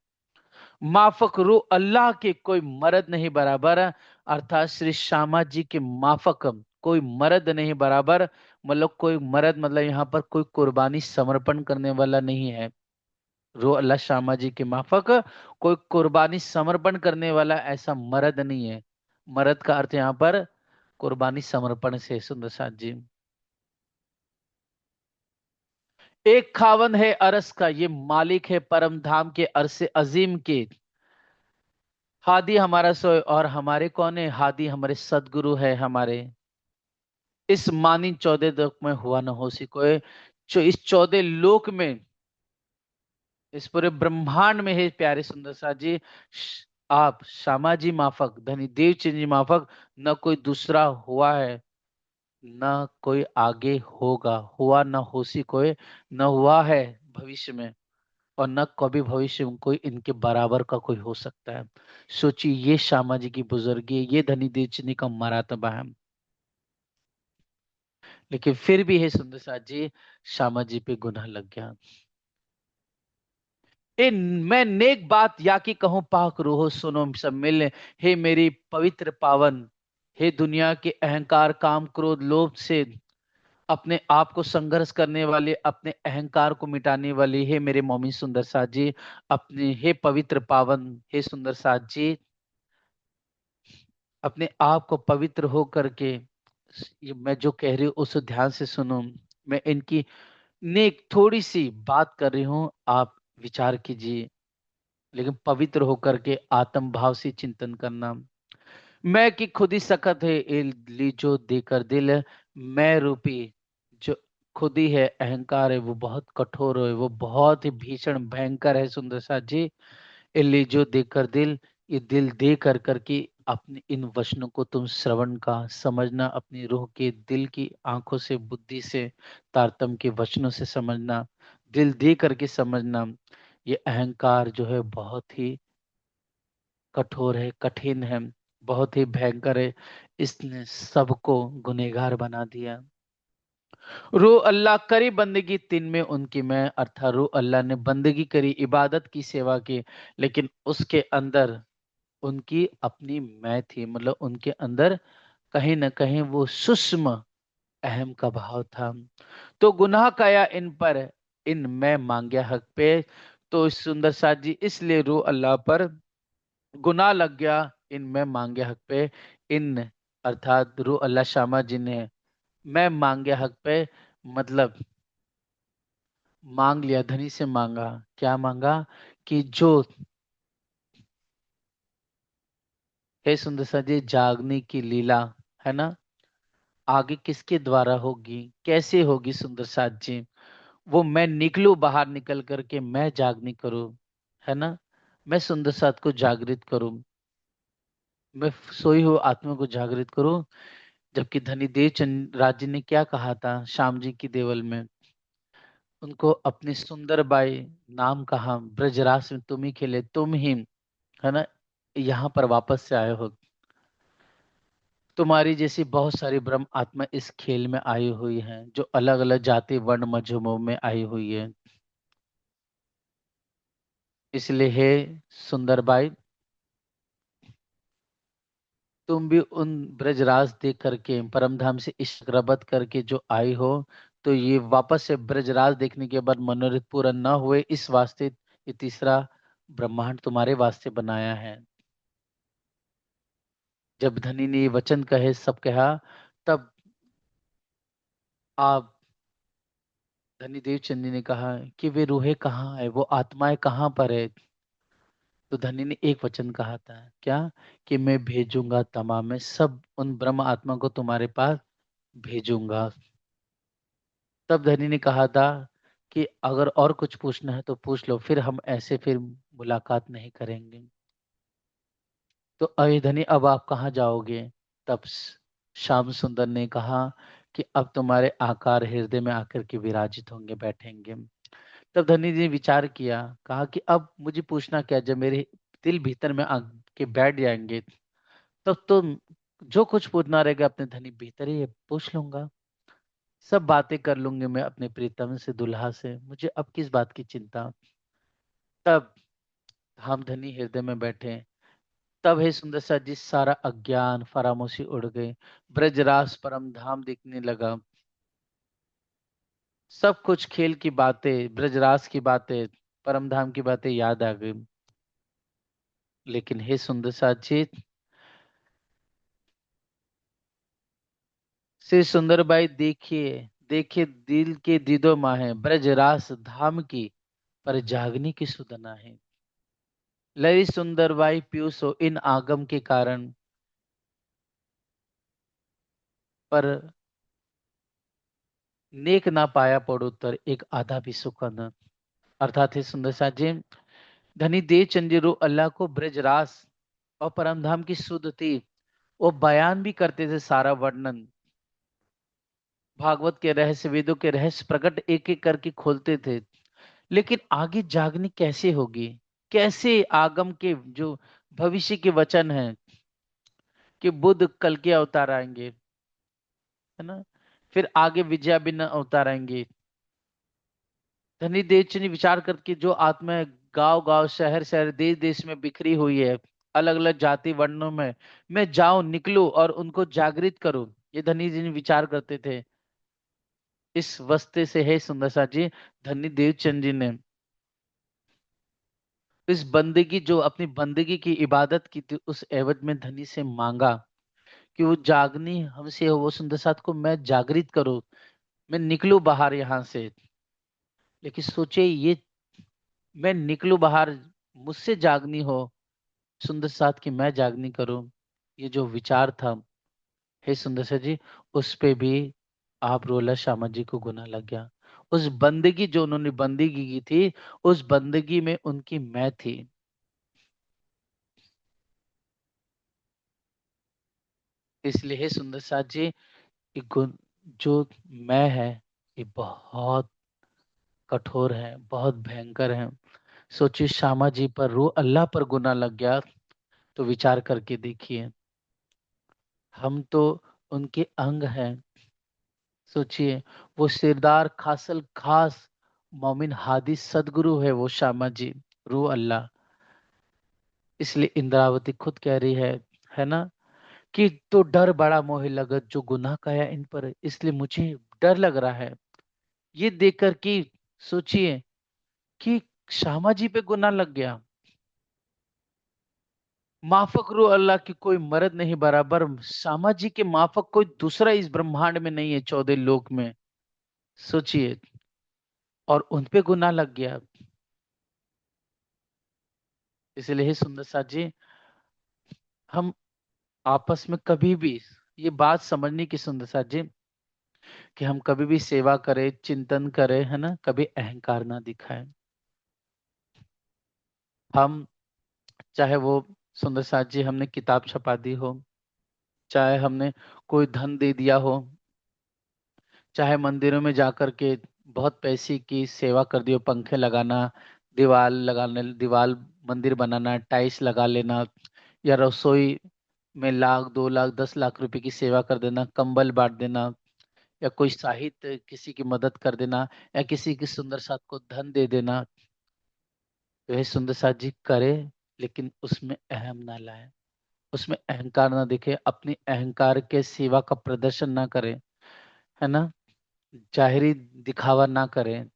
माफक रू अल्लाह के कोई मर्द नहीं बराबर, अर्थात श्री श्यामा जी के माफक कोई मर्द नहीं बराबर। मतलब कोई मर्द, मतलब यहाँ पर कोई कुर्बानी समर्पण करने वाला नहीं है। रो अल्लाह श्यामा जी के माफक कोई कुर्बानी समर्पण करने वाला ऐसा मर्द नहीं है। मर्द का अर्थ यहाँ पर कुर्बानी समर्पण से, सुंदर साथ जी। एक खावन है अरस का, ये मालिक है परम धाम के, अरसे अजीम के। हादी हमारा सोए, और हमारे कौन है हादी, हमारे सदगुरु है हमारे। इस मानी 14 लोक में हुआ न हो सी कोई, जो इस 14 लोक में, इस पूरे ब्रह्मांड में है प्यारे सुंदर सा जी। आप श्यामा जी माफक, धनी देव चंद जी माफक न कोई दूसरा हुआ है, न कोई आगे होगा, हुआ न हो सी कोई, न हुआ है भविष्य में, और न कभी भविष्य में कोई इनके बराबर का कोई हो सकता है। सोचिए, ये श्यामा जी की बुजुर्गी, ये धनी देव चंद जी का मरातबा है। लेकिन फिर भी है सुंदर साथ जी, श्यामा जी पे गुनाह लग गया। ए मैं नेक बात या की कहूं, पाक रूहो सुनो सब मिल, हे मेरी पवित्र पावन, हे दुनिया के अहंकार काम क्रोध लोभ से अपने आप को संघर्ष करने वाले, अपने अहंकार को मिटाने वाली, हे मेरे मोमिन सुंदर साथ जी, अपने हे पवित्र पावन, हे सुंदर साथ जी, अपने आप को पवित्र हो करके, ये मैं जो कह रही हूँ उसे ध्यान से सुनो। मैं इनकी नेक थोड़ी सी बात कर रही हूं, आप विचार कीजिए, लेकिन पवित्र होकर के आत्म भाव से चिंतन करना। मैं की खुद ही सखत है, लीजो देकर दिल, मैं रूपी जो खुद ही है, अहंकार है, वो बहुत कठोर है, वो बहुत ही भीषण भयंकर है सुंदर सा जी। ये लीजो देकर दिल, ये दिल दे कर करके अपने इन वचनों को तुम श्रवण का समझना, अपनी रूह के दिल की आंखों से, बुद्धि से, तारतम के वचनों से समझना, दिल दे करके समझना। ये अहंकार जो है बहुत ही कठोर है, कठिन है, बहुत ही भयंकर है। इसने सबको गुनहगार बना दिया। रो अल्लाह करी बंदगी तीन में उनकी मैं, अर्थात रो अल्लाह ने बंदगी करी, इबादत की, सेवा की, लेकिन उसके अंदर उनकी अपनी मैं थी। मतलब उनके अंदर कहीं ना कहीं वो सूक्ष्म अहम का भाव था। तो गुनाह काया इन पर, इन मैं मांगे हक पे। तो इस सुंदर साथ जी, इसलिए रो अल्लाह पर गुनाह लग गया, इन मैं मांगे हक पे। इन अर्थात रू अल्लाह शामा जी ने मैं मांगे हक पे, मतलब मांग लिया, धनी से मांगा, क्या मांगा, कि जो हे सुंदर सा जी, जागने की लीला है ना, आगे किसके द्वारा होगी, कैसे होगी सुंदर साथ जी, वो मैं निकलूं बाहर, निकल करके मैं जागनी करूं, है ना, मैं सुंदर साथ को जागृत करूं, मैं सोई हुई आत्मा को जागृत करूं। जबकि धनी देव चंद राज्य ने क्या कहा था श्याम जी की देवल में, उनको अपनी सुंदर बाई नाम कहा, ब्रजरास में तुम ही खेले, तुम ही, है ना, यहाँ पर वापस से आए हो, तुम्हारी जैसी बहुत सारी ब्रह्म आत्मा इस खेल में आई हुई हैं, जो अलग अलग जाति वर्ण मजहबों में आई हुई है। इसलिए हे सुंदर बाई, तुम भी उन ब्रजराज देख करके परमधाम से इश्क रबत करके जो आई हो, तो ये वापस से ब्रजराज देखने के बाद मनोरथ पूरा न हुए, इस वास्ते ये तीसरा ब्रह्मांड तुम्हारे वास्ते बनाया है। जब धनी ने ये वचन कहे, सब कहा, तब आप धनी देव चंदी ने कहा कि वे रूहें कहाँ है, वो आत्माएं कहाँ पर है। तो धनी ने एक वचन कहा था, क्या? कि मैं भेजूंगा तमाम, मैं सब उन ब्रह्म आत्मा को तुम्हारे पास भेजूंगा। तब धनी ने कहा था कि अगर और कुछ पूछना है तो पूछ लो, फिर हम ऐसे फिर मुलाकात नहीं करेंगे। तो अये धनी, अब आप कहाँ जाओगे? तब श्याम सुंदर ने कहा कि अब तुम्हारे आकार हृदय में आकर के विराजित होंगे, बैठेंगे। तब धनी जी ने विचार किया, कहा कि अब मुझे पूछना क्या, जब मेरे दिल भीतर में आके बैठ जाएंगे, तब तो जो कुछ पूछना रहेगा अपने धनी भीतर ही पूछ लूंगा। सब बातें कर लूंगी मैं अपने प्रीतम से, दुल्हा से, मुझे अब किस बात की चिंता। तब हम धनी हृदय में बैठे। तब हे सुंदर सा जी, सारा अज्ञान फरामोशी उड़ गई, ब्रजरास परम धाम दिखने लगा। सब कुछ खेल की बातें, ब्रजरास की बातें, परम धाम की बातें याद आ गई। लेकिन हे सुंदर सा जी, श्री सुंदरबाई देखिए, देखिए दिल के दीदो माँ है, ब्रजरास धाम की पर जागनी की सुदना है। लई सुंदरबाई पीयूषो इन आगम के कारण, पर नेक ना पाया पड़ोत्तर एक आधा भी सुख न। अर्थात है सुंदर सा जी, धनी दे चंदिरो अल्लाह को ब्रजरास और परमधाम की सुध थी, वो बयान भी करते थे, सारा वर्णन, भागवत के रहस्य, वेदों के रहस्य प्रकट एक एक करके खोलते थे। लेकिन आगे जागनी कैसे होगी? कैसे आगम के जो भविष्य के वचन हैं कि बुद्ध कल के अवतार आएंगे, है ना, फिर आगे विजया बिना अवतार आएंगे। धनी देव ने विचार करके जो आत्मा गांव गांव शहर शहर देश देश में बिखरी हुई है, अलग अलग जाति वर्णों में, मैं जाऊं निकलूं और उनको जागृत करूं, ये धनी जी ने विचार करते थे। इस वस्ते से है सुंदर सा जी, धनी देवचंद जी ने इस बंदगी, जो अपनी बंदगी की इबादत की थी, उस एवज में धनी से मांगा कि वो जागनी हमसे हो, वो सुंदर साथ को मैं जागृत करूं, मैं निकलूं बाहर यहां से। लेकिन सोचे ये, मैं निकलूं बाहर, मुझसे जागनी हो, सुंदर साथ की मैं जागनी करूं, ये जो विचार था, हे सुंदर सा जी, उस पे भी आप रोला श्यामा जी को गुना लग गया। उस बंदगी, जो उन्होंने बंदगी की थी, उस बंदगी में उनकी मैं थी। इसलिए हे सुंदर साथ जी, ये गुण जो मैं है, ये बहुत कठोर है, बहुत भयंकर है। सोचिए श्यामा जी पर, रो अल्लाह पर गुना लग गया, तो विचार करके देखिए, हम तो उनके अंग हैं। सोचिए, वो सिरदार खासल खास मोमिन हादी सदगुरु है वो श्यामा जी, रू अल्लाह। इसलिए इंद्रावती खुद कह रही है ना, कि तो डर बड़ा मोहे लगत, जो गुनाह कया इन पर, इसलिए मुझे डर लग रहा है ये देखकर कि, सोचिए कि श्यामा जी पे गुनाह लग गया। माफक रू अल्लाह की कोई मर्द नहीं बराबर, श्यामा जी के माफक कोई दूसरा इस ब्रह्मांड में नहीं है, 14 लोक में। सोचिए, और उन पे गुनाह लग गया। इसलिए हे सुंदर साथ जी, हम आपस में कभी भी ये बात समझने की, सुंदर साथ जी, कि हम कभी भी सेवा करें, चिंतन करें, है ना, कभी अहंकार ना दिखाएं। हम, चाहे वो सुंदर साथ जी हमने किताब छपा दी हो, चाहे हमने कोई धन दे दिया हो, चाहे मंदिरों में जाकर के बहुत पैसे की सेवा कर दी हो, पंखे लगाना, दीवार लगाने, दीवार मंदिर बनाना, टाइल्स लगा लेना, या रसोई में 1 लाख 2 लाख 10 लाख रुपए की सेवा कर देना, कंबल बांट देना, या कोई साहित्य किसी की मदद कर देना, या किसी की सुंदर साथ को धन दे देना, तो यह सुंदर साथ जी करे, लेकिन उसमें अहम ना लाए। उसमें अहंकार ना दिखे, अपनी अहंकार के सिवा का प्रदर्शन ना करें, है ना, जाहिरी दिखावा ना करें।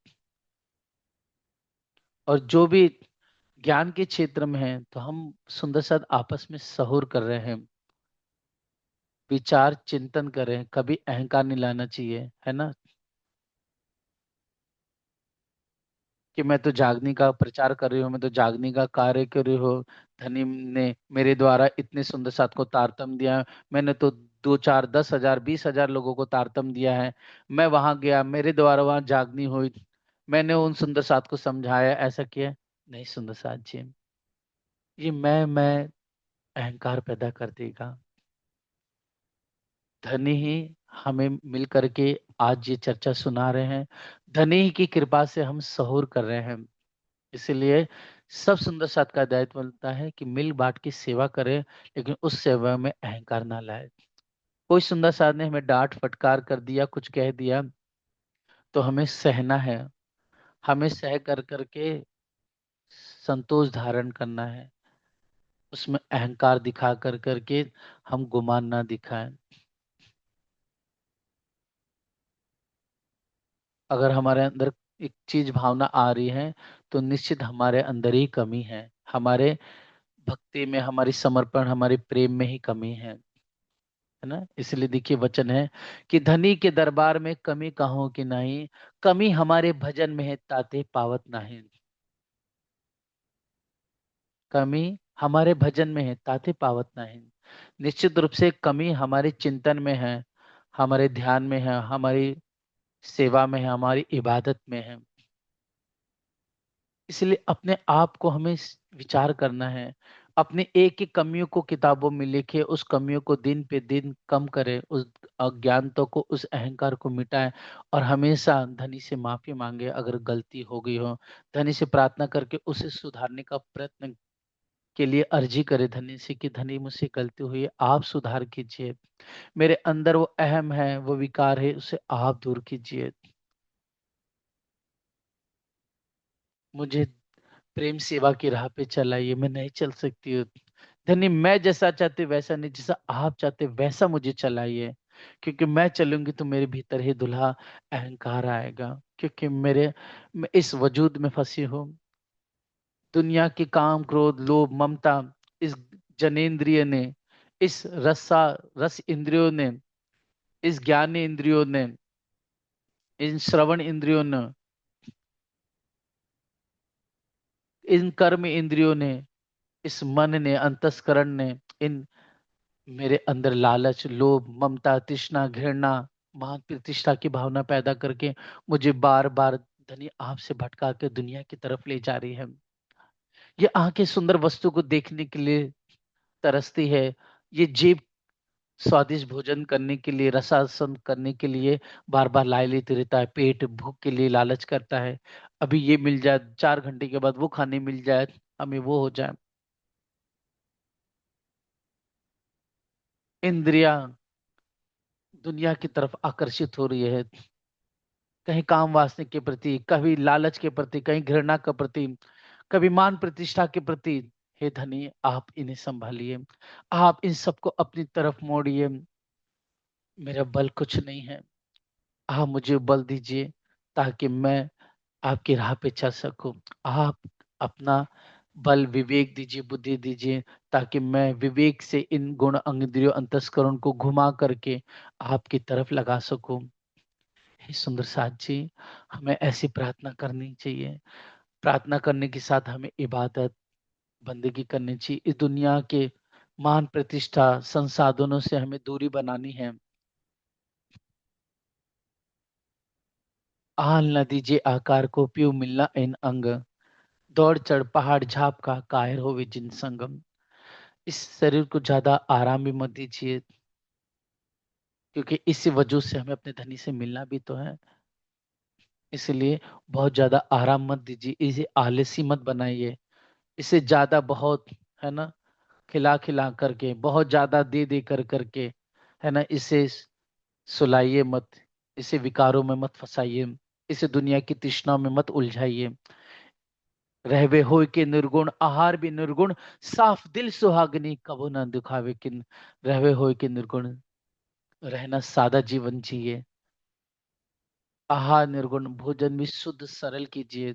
और जो भी ज्ञान के क्षेत्र में है तो हम सुंदर साथ आपस में सहूर कर रहे हैं, विचार चिंतन करें, कभी अहंकार नहीं लाना चाहिए, है ना, कि मैं तो जागने का प्रचार कर रही हूँ, मैं तो जागने का कार्य कर रही हूँ, धनी ने मेरे द्वारा इतने सुंदर साथ को तारतम दिया है, मैंने तो 2 4 10 हजार 20 हजार लोगों को तारतम दिया है, मैं वहां गया, मेरे द्वारा वहां जागनी हुई, मैंने उन सुंदर साथ को समझाया, ऐसा किया। नहीं सुंदर साथ जी, ये मैं अहंकार पैदा कर देगा। धनी ही हमें मिल करके आज ये चर्चा सुना रहे हैं, धनी ही की कृपा से हम सहूर कर रहे हैं। इसलिए सब सुंदर साथ का दायित्व बनता है कि मिल बांट की सेवा करें, लेकिन उस सेवा में अहंकार ना लाए। कोई सुंदर साथ ने हमें डांट फटकार कर दिया, कुछ कह दिया, तो हमें सहना है, हमें सह कर करके संतोष धारण करना है, उसमें अहंकार दिखा कर करके हम गुमान ना दिखाएं। अगर हमारे अंदर एक चीज भावना आ रही है तो निश्चित हमारे अंदर ही कमी है, हमारे भक्ति में, हमारी समर्पण, हमारे प्रेम में ही कमी है ना। इसलिए देखिए वचन है कि धनी के दरबार में कमी कहो कि नहीं, कमी हमारे भजन में है ताते पावत नहीं। कमी हमारे भजन में है ताते पावत नहीं। निश्चित रूप से कमी हमारे चिंतन में है, हमारे ध्यान में है, हमारी सेवा में है, हमारी इबादत में है। इसलिए अपने आप को हमें विचार करना है, अपने एक एक कमियों को किताबों में लिखे, उस कमियों को दिन पे दिन कम करें, उस अज्ञानता को, उस अहंकार को मिटाएं, और हमेशा धनी से माफी मांगे अगर गलती हो गई हो, धनी से प्रार्थना करके उसे सुधारने का प्रयत्न के लिए अर्जी करे धनी से कि धनी मुझसे गलती हुई है, आप सुधार कीजिए, मेरे अंदर वो अहम है, वो विकार है, उसे आप दूर कीजिए, मुझे प्रेम सेवा की राह पे चलाइए, मैं नहीं चल सकती हूँ। धनी मैं जैसा चाहते वैसा नहीं, जैसा आप चाहते वैसा मुझे चलाइए, क्योंकि मैं चलूंगी तो मेरे भीतर ही दुल्हा अहंकार आएगा, क्योंकि मैं इस वजूद में फंसी हूँ। दुनिया के काम क्रोध लोभ ममता, इस जनेन्द्रिय ने, इस रस इंद्रियों ने, इस ज्ञान इंद्रियों ने, इन श्रवण इंद्रियों ने, इन कर्म इंद्रियों ने, इस मन ने, अंतस्करण ने, इन मेरे अंदर लालच लोभ ममता तृष्णा घृणा, मान प्रतिष्ठा की भावना पैदा करके मुझे बार बार धनी आपसे भटका के दुनिया की तरफ ले जा रही है। ये आंखें सुंदर वस्तु को देखने के लिए तरसती है, ये जीभ स्वादिष्ट भोजन करने के लिए, रसास्वाद करने के लिए बार बार लालयित रहता है, पेट भूख के लिए लालच करता है, अभी ये मिल जाए, 4 घंटे के बाद वो खाने मिल जाए, हमें वो हो जाए। इंद्रिया दुनिया की तरफ आकर्षित हो रही है, कहीं काम वासना के प्रति, कभी लालच के प्रति, कहीं घृणा के प्रति, कभी मान प्रतिष्ठा के प्रति। हे धनी आप इन्हें संभालिए, आप इन सबको अपनी तरफ मोड़िए, मेरा बल कुछ नहीं है, आप मुझे बल दीजिए ताकि मैं आपकी राह पे चल सकूं। आप अपना बल विवेक दीजिए, बुद्धि दीजिए, ताकि मैं विवेक से इन गुण इंद्रियों अंतस्करण को घुमा करके आपकी तरफ लगा सकूं। हे सुंदर साथ जी, हमें ऐसी प्रार्थना करनी चाहिए, प्रार्थना करने के साथ हमें इबादत बंदगी करनी चाहिए। इस दुनिया के मान प्रतिष्ठा संसाधनों से हमें दूरी बनानी है। आल न दीजिए आकार को प्यू मिलना इन अंग, दौड़ चढ़ पहाड़ झाप का कायर होवे जिन संगम। इस शरीर को ज्यादा आराम भी मत दीजिए, क्योंकि इसी वजह से हमें अपने धनी से मिलना भी तो है। इसलिए बहुत ज्यादा आराम मत दीजिए, इसे आलसी मत बनाइए, इसे ज्यादा बहुत, है ना, खिला खिला करके, बहुत ज्यादा दे दे कर करके, है ना, इसे सुलाइए मत, इसे विकारों में मत फंसाइए, इसे दुनिया की तृष्णा में मत उलझाइए। रहवे होय के निर्गुण, आहार भी निर्गुण, साफ दिल सुहागनी कबो न दिखावे किन। रहवे होय के निर्गुण, रहना सादा जीवन जिए, आहार निर्गुण, भोजन भी शुद्ध सरल कीजिए,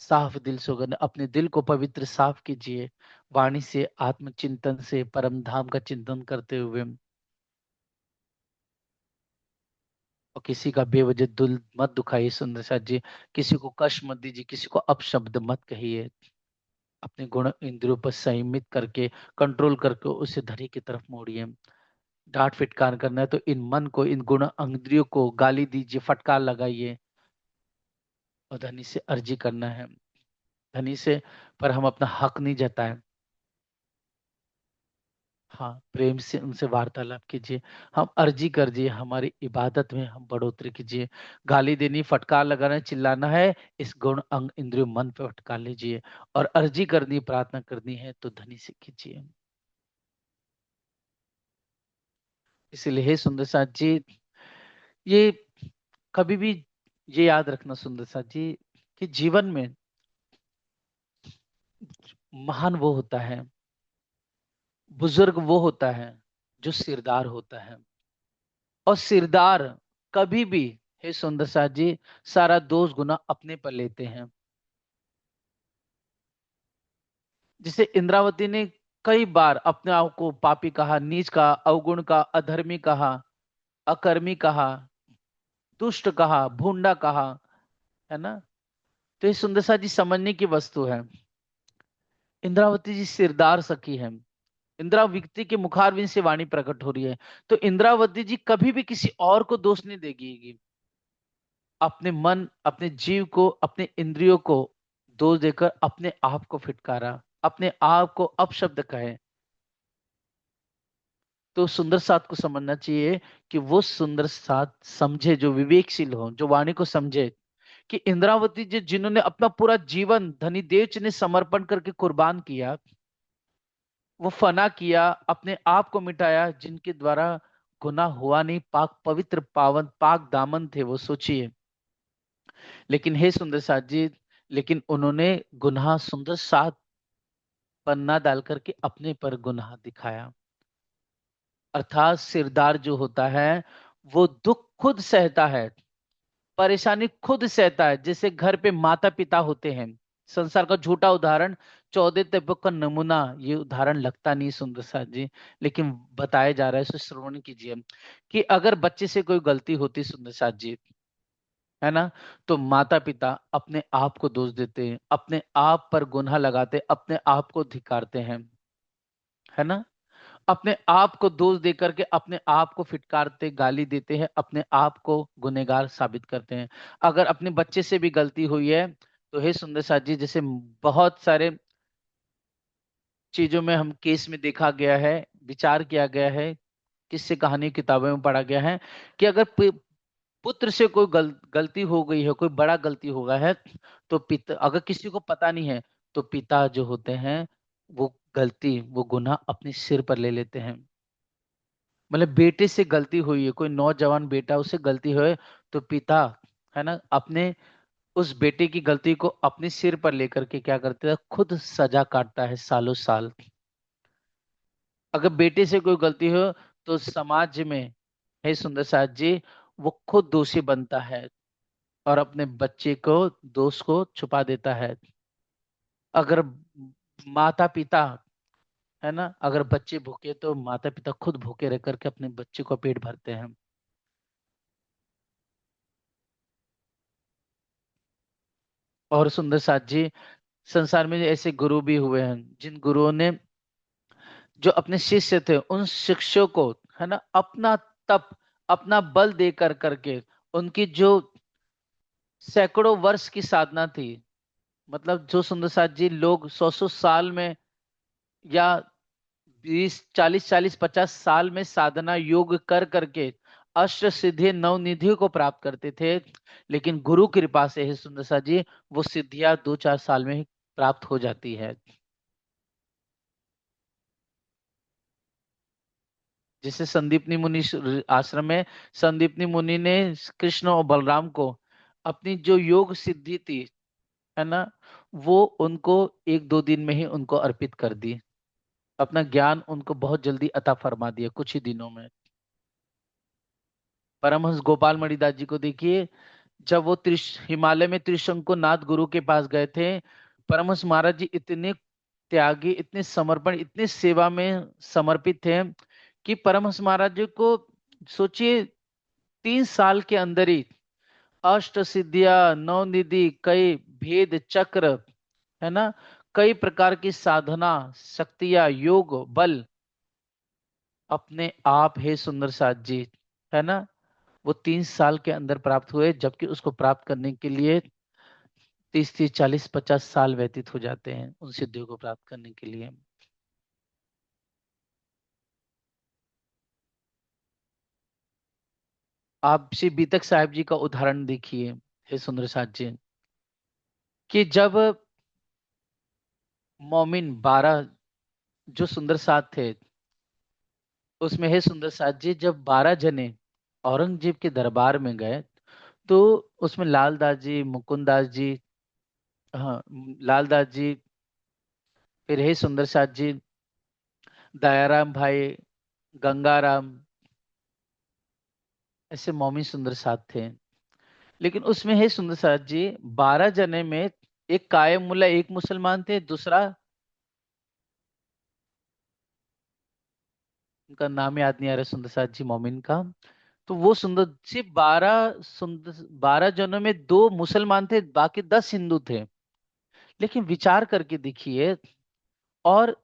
साफ दिल सुगंध, अपने दिल को पवित्र साफ कीजिए, वाणी से आत्मचिंतन से परम धाम का चिंतन करते हुए, और किसी का बेवजह दिल मत दुखाइए सुंदर साथ जी, किसी को कष्ट मत दीजिए, किसी को अपशब्द मत कहिए, अपने गुण इंद्रियों पर संयमित करके, कंट्रोल करके उसे धनी की तरफ मोड़िए। डांट फिटकार करना है तो इन मन को, इन गुण इंद्रियों को गाली दीजिए, फटकार लगाइए, और धनी से अर्जी करना है, धनी से पर हम अपना हक नहीं जताएं। हाँ, प्रेम से उनसे वार्तालाप कीजिए, हम अर्जी कर दिए, हमारी इबादत में हम बढ़ोतरी कीजिए। गाली देनी, फटकार लगाना, चिल्लाना है, इस गुण अंग इंद्रिय मन पे फटकार लीजिए, और अर्जी करनी, प्रार्थना करनी है तो धनी से कीजिए। इसलिए हे सुंदर साथ जी, ये कभी भी ये याद रखना सुंदर साथ जी, कि जीवन में महान वो होता है, बुजुर्ग वो होता है जो सिरदार होता है, और सिरदार कभी भी, हे सुंदर साथ जी, सारा दोष गुना अपने पर लेते हैं। जिसे इंद्रावती ने कई बार अपने आप को पापी कहा, नीच कहा, अवगुण कहा, अधर्मी कहा, अकर्मी कहा, दुष्ट कहा, भूंडा कहा, है ना। तो ये सुंदर साथ जी समझने की वस्तु है। इंद्रावती जी सिरदार सखी है, इंद्रावती के मुखारविंद से वाणी प्रकट हो रही है, तो इंद्रावती जी कभी भी किसी और को दोष नहीं देगी। अपने मन, अपने जीव को, अपने इंद्रियों को दोष देकर अपने आप को फिटकारा, अपने आप को अपशब्द कहे। तो सुंदर साथ को समझना चाहिए कि वो सुंदर साथ समझे, जो विवेकशील हो, जो वाणी को समझे, कि इंद्रावती जी जिन्होंने अपना पूरा जीवन धनीदेव जी ने समर्पण करके कुर्बान किया, वो फना किया, अपने आप को मिटाया, जिनके द्वारा गुनाह हुआ नहीं, पाक पवित्र पावन पाक दामन थे वो, सोचिए। लेकिन हे सुंदर साथ जी, लेकिन उन्होंने गुनाह सुंदर साथ पन्ना डाल करके अपने पर गुनाह दिखाया। अर्थात सिरदार जो होता है वो दुख खुद सहता है, परेशानी खुद सहता है, जैसे घर पे माता पिता होते हैं। संसार का झूठा उदाहरण, 14 तत्वों का नमूना, ये उदाहरण लगता नहीं सुंदर साथ जी, लेकिन बताया जा रहा है, इसे श्रवण कीजिए। कि अगर बच्चे से कोई गलती होती सुंदर साथ जी, है ना, तो माता पिता अपने आप को दोष देते हैं, अपने आप पर गुनाह लगाते, अपने आप को धिक्कारते हैं, है ना। अपने आप को दोष देकर के अपने आप को फिटकारते, गाली देते हैं, अपने आप को गुनहगार साबित करते हैं। अगर अपने बच्चे से भी गलती हुई है तो हे सुंदर साथ जी, जैसे बहुत सारे चीजों में हम केस में देखा गया है, विचार किया गया है, किससे कहानी किताबों में पढ़ा गया है, कि अगर पुत्र से कोई गलती हो गई है, कोई बड़ा गलती हो गया है, तो पिता, अगर किसी को पता नहीं है, तो पिता जो होते हैं वो गलती, वो गुनाह अपने सिर पर ले लेते हैं। मतलब बेटे से गलती हुई है, कोई नौजवान बेटा, उससे गलती हुई, तो पिता, है ना, अपने उस बेटे की गलती को अपने सिर पर लेकर के क्या करते हैं, खुद सजा काटता है सालों साल। अगर बेटे से कोई गलती हो तो समाज में, हे सुंदर साथ जी, वो खुद दोषी बनता है और अपने बच्चे को दोष को छुपा देता है। अगर माता पिता, है ना, अगर बच्चे भूखे तो माता पिता खुद भूखे रह करके अपने बच्चे को पेट भरते हैं। और सुंदर साथ जी, संसार में ऐसे गुरु भी हुए हैं, जिन गुरुओं ने, जो अपने शिष्य थे, उन शिष्यों को, है ना, अपना तप, अपना बल दे कर करके, उनकी जो सैकड़ों वर्ष की साधना थी, मतलब जो सुंदर साथ जी लोग 100 100 साल में, या 20 40 40 50 साल में साधना योग कर करके अष्ट सिद्धि नव निधियों को प्राप्त करते थे, लेकिन गुरु कृपा से है सुंदर साथ जी, वो सिद्धियां 2 4 साल में ही प्राप्त हो जाती है। जैसे संदीपनी मुनि आश्रम में, संदीपनी मुनि ने कृष्ण और बलराम को अपनी जो योग सिद्धि थी, है ना, वो उनको एक दो दिन में ही उनको अर्पित कर दी। अपना ज्ञान उनको बहुत जल्दी अता फरमा दिया, कुछ ही दिनों में। परमहंस गोपाल मणिदास जी को देखिए, जब वो हिमालय में त्रिशंकुनाथ गुरु के पास गए थे, परमहंस महाराज जी इतने त्यागी, इतने समर्पण, इतने सेवा में समर्पित थे कि परमहंस महाराज जी को, सोचिए, 3 साल के अंदर ही अष्ट सिद्धियां, नौ निधि, कई भेद चक्र, है ना, कई प्रकार की साधना शक्तियां, योग बल अपने आप है सुंदर साथ जी, है ना, वो 3 साल के अंदर प्राप्त हुए, जबकि उसको प्राप्त करने के लिए 30 30 40 50 साल व्यतीत हो जाते हैं उन सिद्धियों को प्राप्त करने के लिए। आप श्री बीतक साहिब जी का उदाहरण देखिए, हे सुंदर साथ जी, कि जब मोमिन 12 जो सुंदर साथ थे, उसमें है सुंदर साथ जी, जब 12 जने औरंगजेब के दरबार में गए, तो उसमें लाल दास जी, मुकुंद दास जी, हाँ, लाल दास जी, फिर हे सुंदर साथ जी, दयाराम भाई, गंगाराम, ऐसे मौमी सुंदर साथ थे। लेकिन उसमें है सुंदर साथ जी, 12 जने में एक कायम मुल्ला, एक मुसलमान थे, दूसरा, उनका नाम याद नहीं आ रहा सुंदर साथ जी मोमिन का। तो वो सुंदर, सिर्फ 12 जनों में 2 मुसलमान थे, बाकी 10 हिंदू थे। लेकिन विचार करके देखिए, और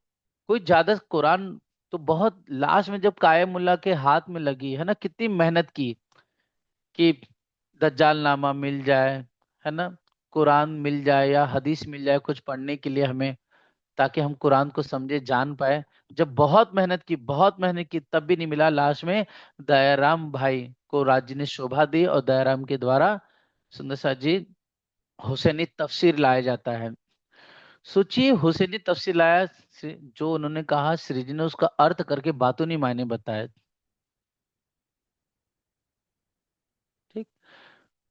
कोई ज्यादा कुरान, तो बहुत लास्ट में जब कायम मुल्ला के हाथ में लगी, है ना, कितनी मेहनत की कि दज्जाल नामा मिल जाए, है ना, कुरान मिल जाए या हदीस मिल जाए कुछ पढ़ने के लिए हमें, ताकि हम कुरान को समझे, जान पाए। जब बहुत मेहनत की, बहुत मेहनत की, तब भी नहीं मिला। लास्ट में दयाराम भाई को राज्य ने शोभा दी, और दयाराम के द्वारा सुंदर सा जी हुसैनी तफसीर लाया जाता है। सोचिए, हुसैनी तफसीर लाया, जो उन्होंने कहा, श्री जी ने उसका अर्थ करके बातों नहीं मायने बताया। ठीक।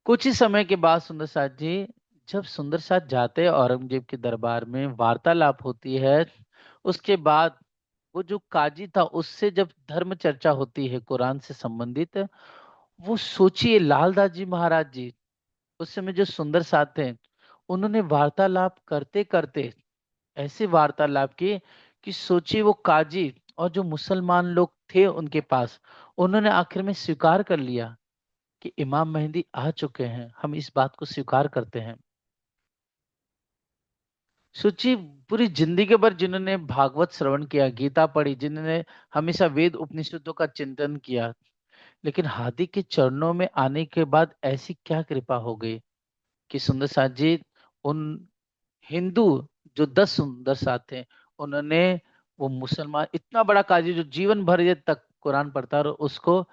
कुछ ही समय के बाद सुंदर साथ जी, जब सुंदर साथ जाते हैं औरंगजेब के दरबार में, वार्तालाप होती है, उसके बाद वो जो काजी था उससे जब धर्म चर्चा होती है कुरान से संबंधित, वो सोचिए, लालदास जी महाराज जी उस समय जो सुंदर साथ थे, उन्होंने वार्तालाप करते करते ऐसे वार्तालाप की कि सोचिए, वो काजी और जो मुसलमान लोग थे उनके पास, उन्होंने आखिर में स्वीकार कर लिया कि इमाम मेहंदी आ चुके हैं, हम इस बात को स्वीकार करते हैं। सोचिए, पूरी जिंदगी भर जिन्होंने भागवत श्रवण किया, गीता पढ़ी, जिन्होंने हमेशा वेद उपनिषदों का चिंतन किया, लेकिन हाथी के चरणों में आने के बाद ऐसी क्या कृपा हो गई कि सुंदर साथ जी, उन हिंदू जो 10 सुंदर साथ थे, उन्होंने वो मुसलमान इतना बड़ा काजी जो जीवन भर ये तक कुरान पढ़ता रहा, उसको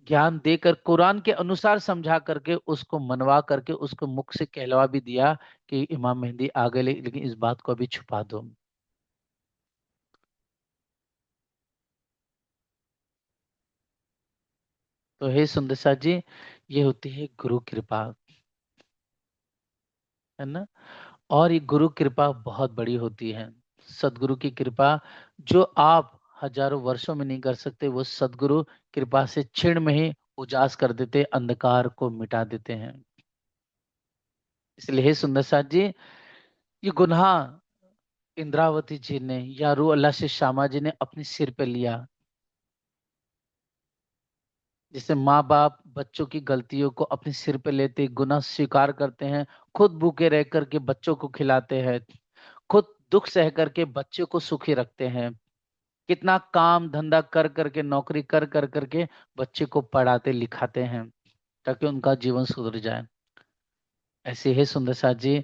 ज्ञान देकर, कुरान के अनुसार समझा करके, उसको मनवा करके, उसको मुख से कहलवा भी दिया कि इमाम मेहंदी आ गए, लेकिन इस बात को अभी छुपा दो। तो हे सुंदर साथ जी, ये होती है गुरु कृपा, है ना। और ये गुरु कृपा बहुत बड़ी होती है, सदगुरु की कृपा, जो आप हजारों वर्षों में नहीं कर सकते, वो सदगुरु कृपा से क्षण में ही उजास कर देते, अंधकार को मिटा देते हैं। इसलिए हे सुंदर साथ जी, ये गुनाह इंद्रावती जी ने या रू अल्लाह से श्यामा जी ने अपने सिर पे लिया। जैसे माँ बाप बच्चों की गलतियों को अपने सिर पे लेते, गुनाह स्वीकार करते हैं, खुद भूखे रह करके बच्चों को खिलाते हैं, खुद दुख सह करके बच्चों को सुखी रखते हैं, कितना काम धंधा कर करके, नौकरी कर कर करके बच्चे को पढ़ाते लिखाते हैं, ताकि उनका जीवन सुधर जाए। ऐसे ही सुंदर साथ जी,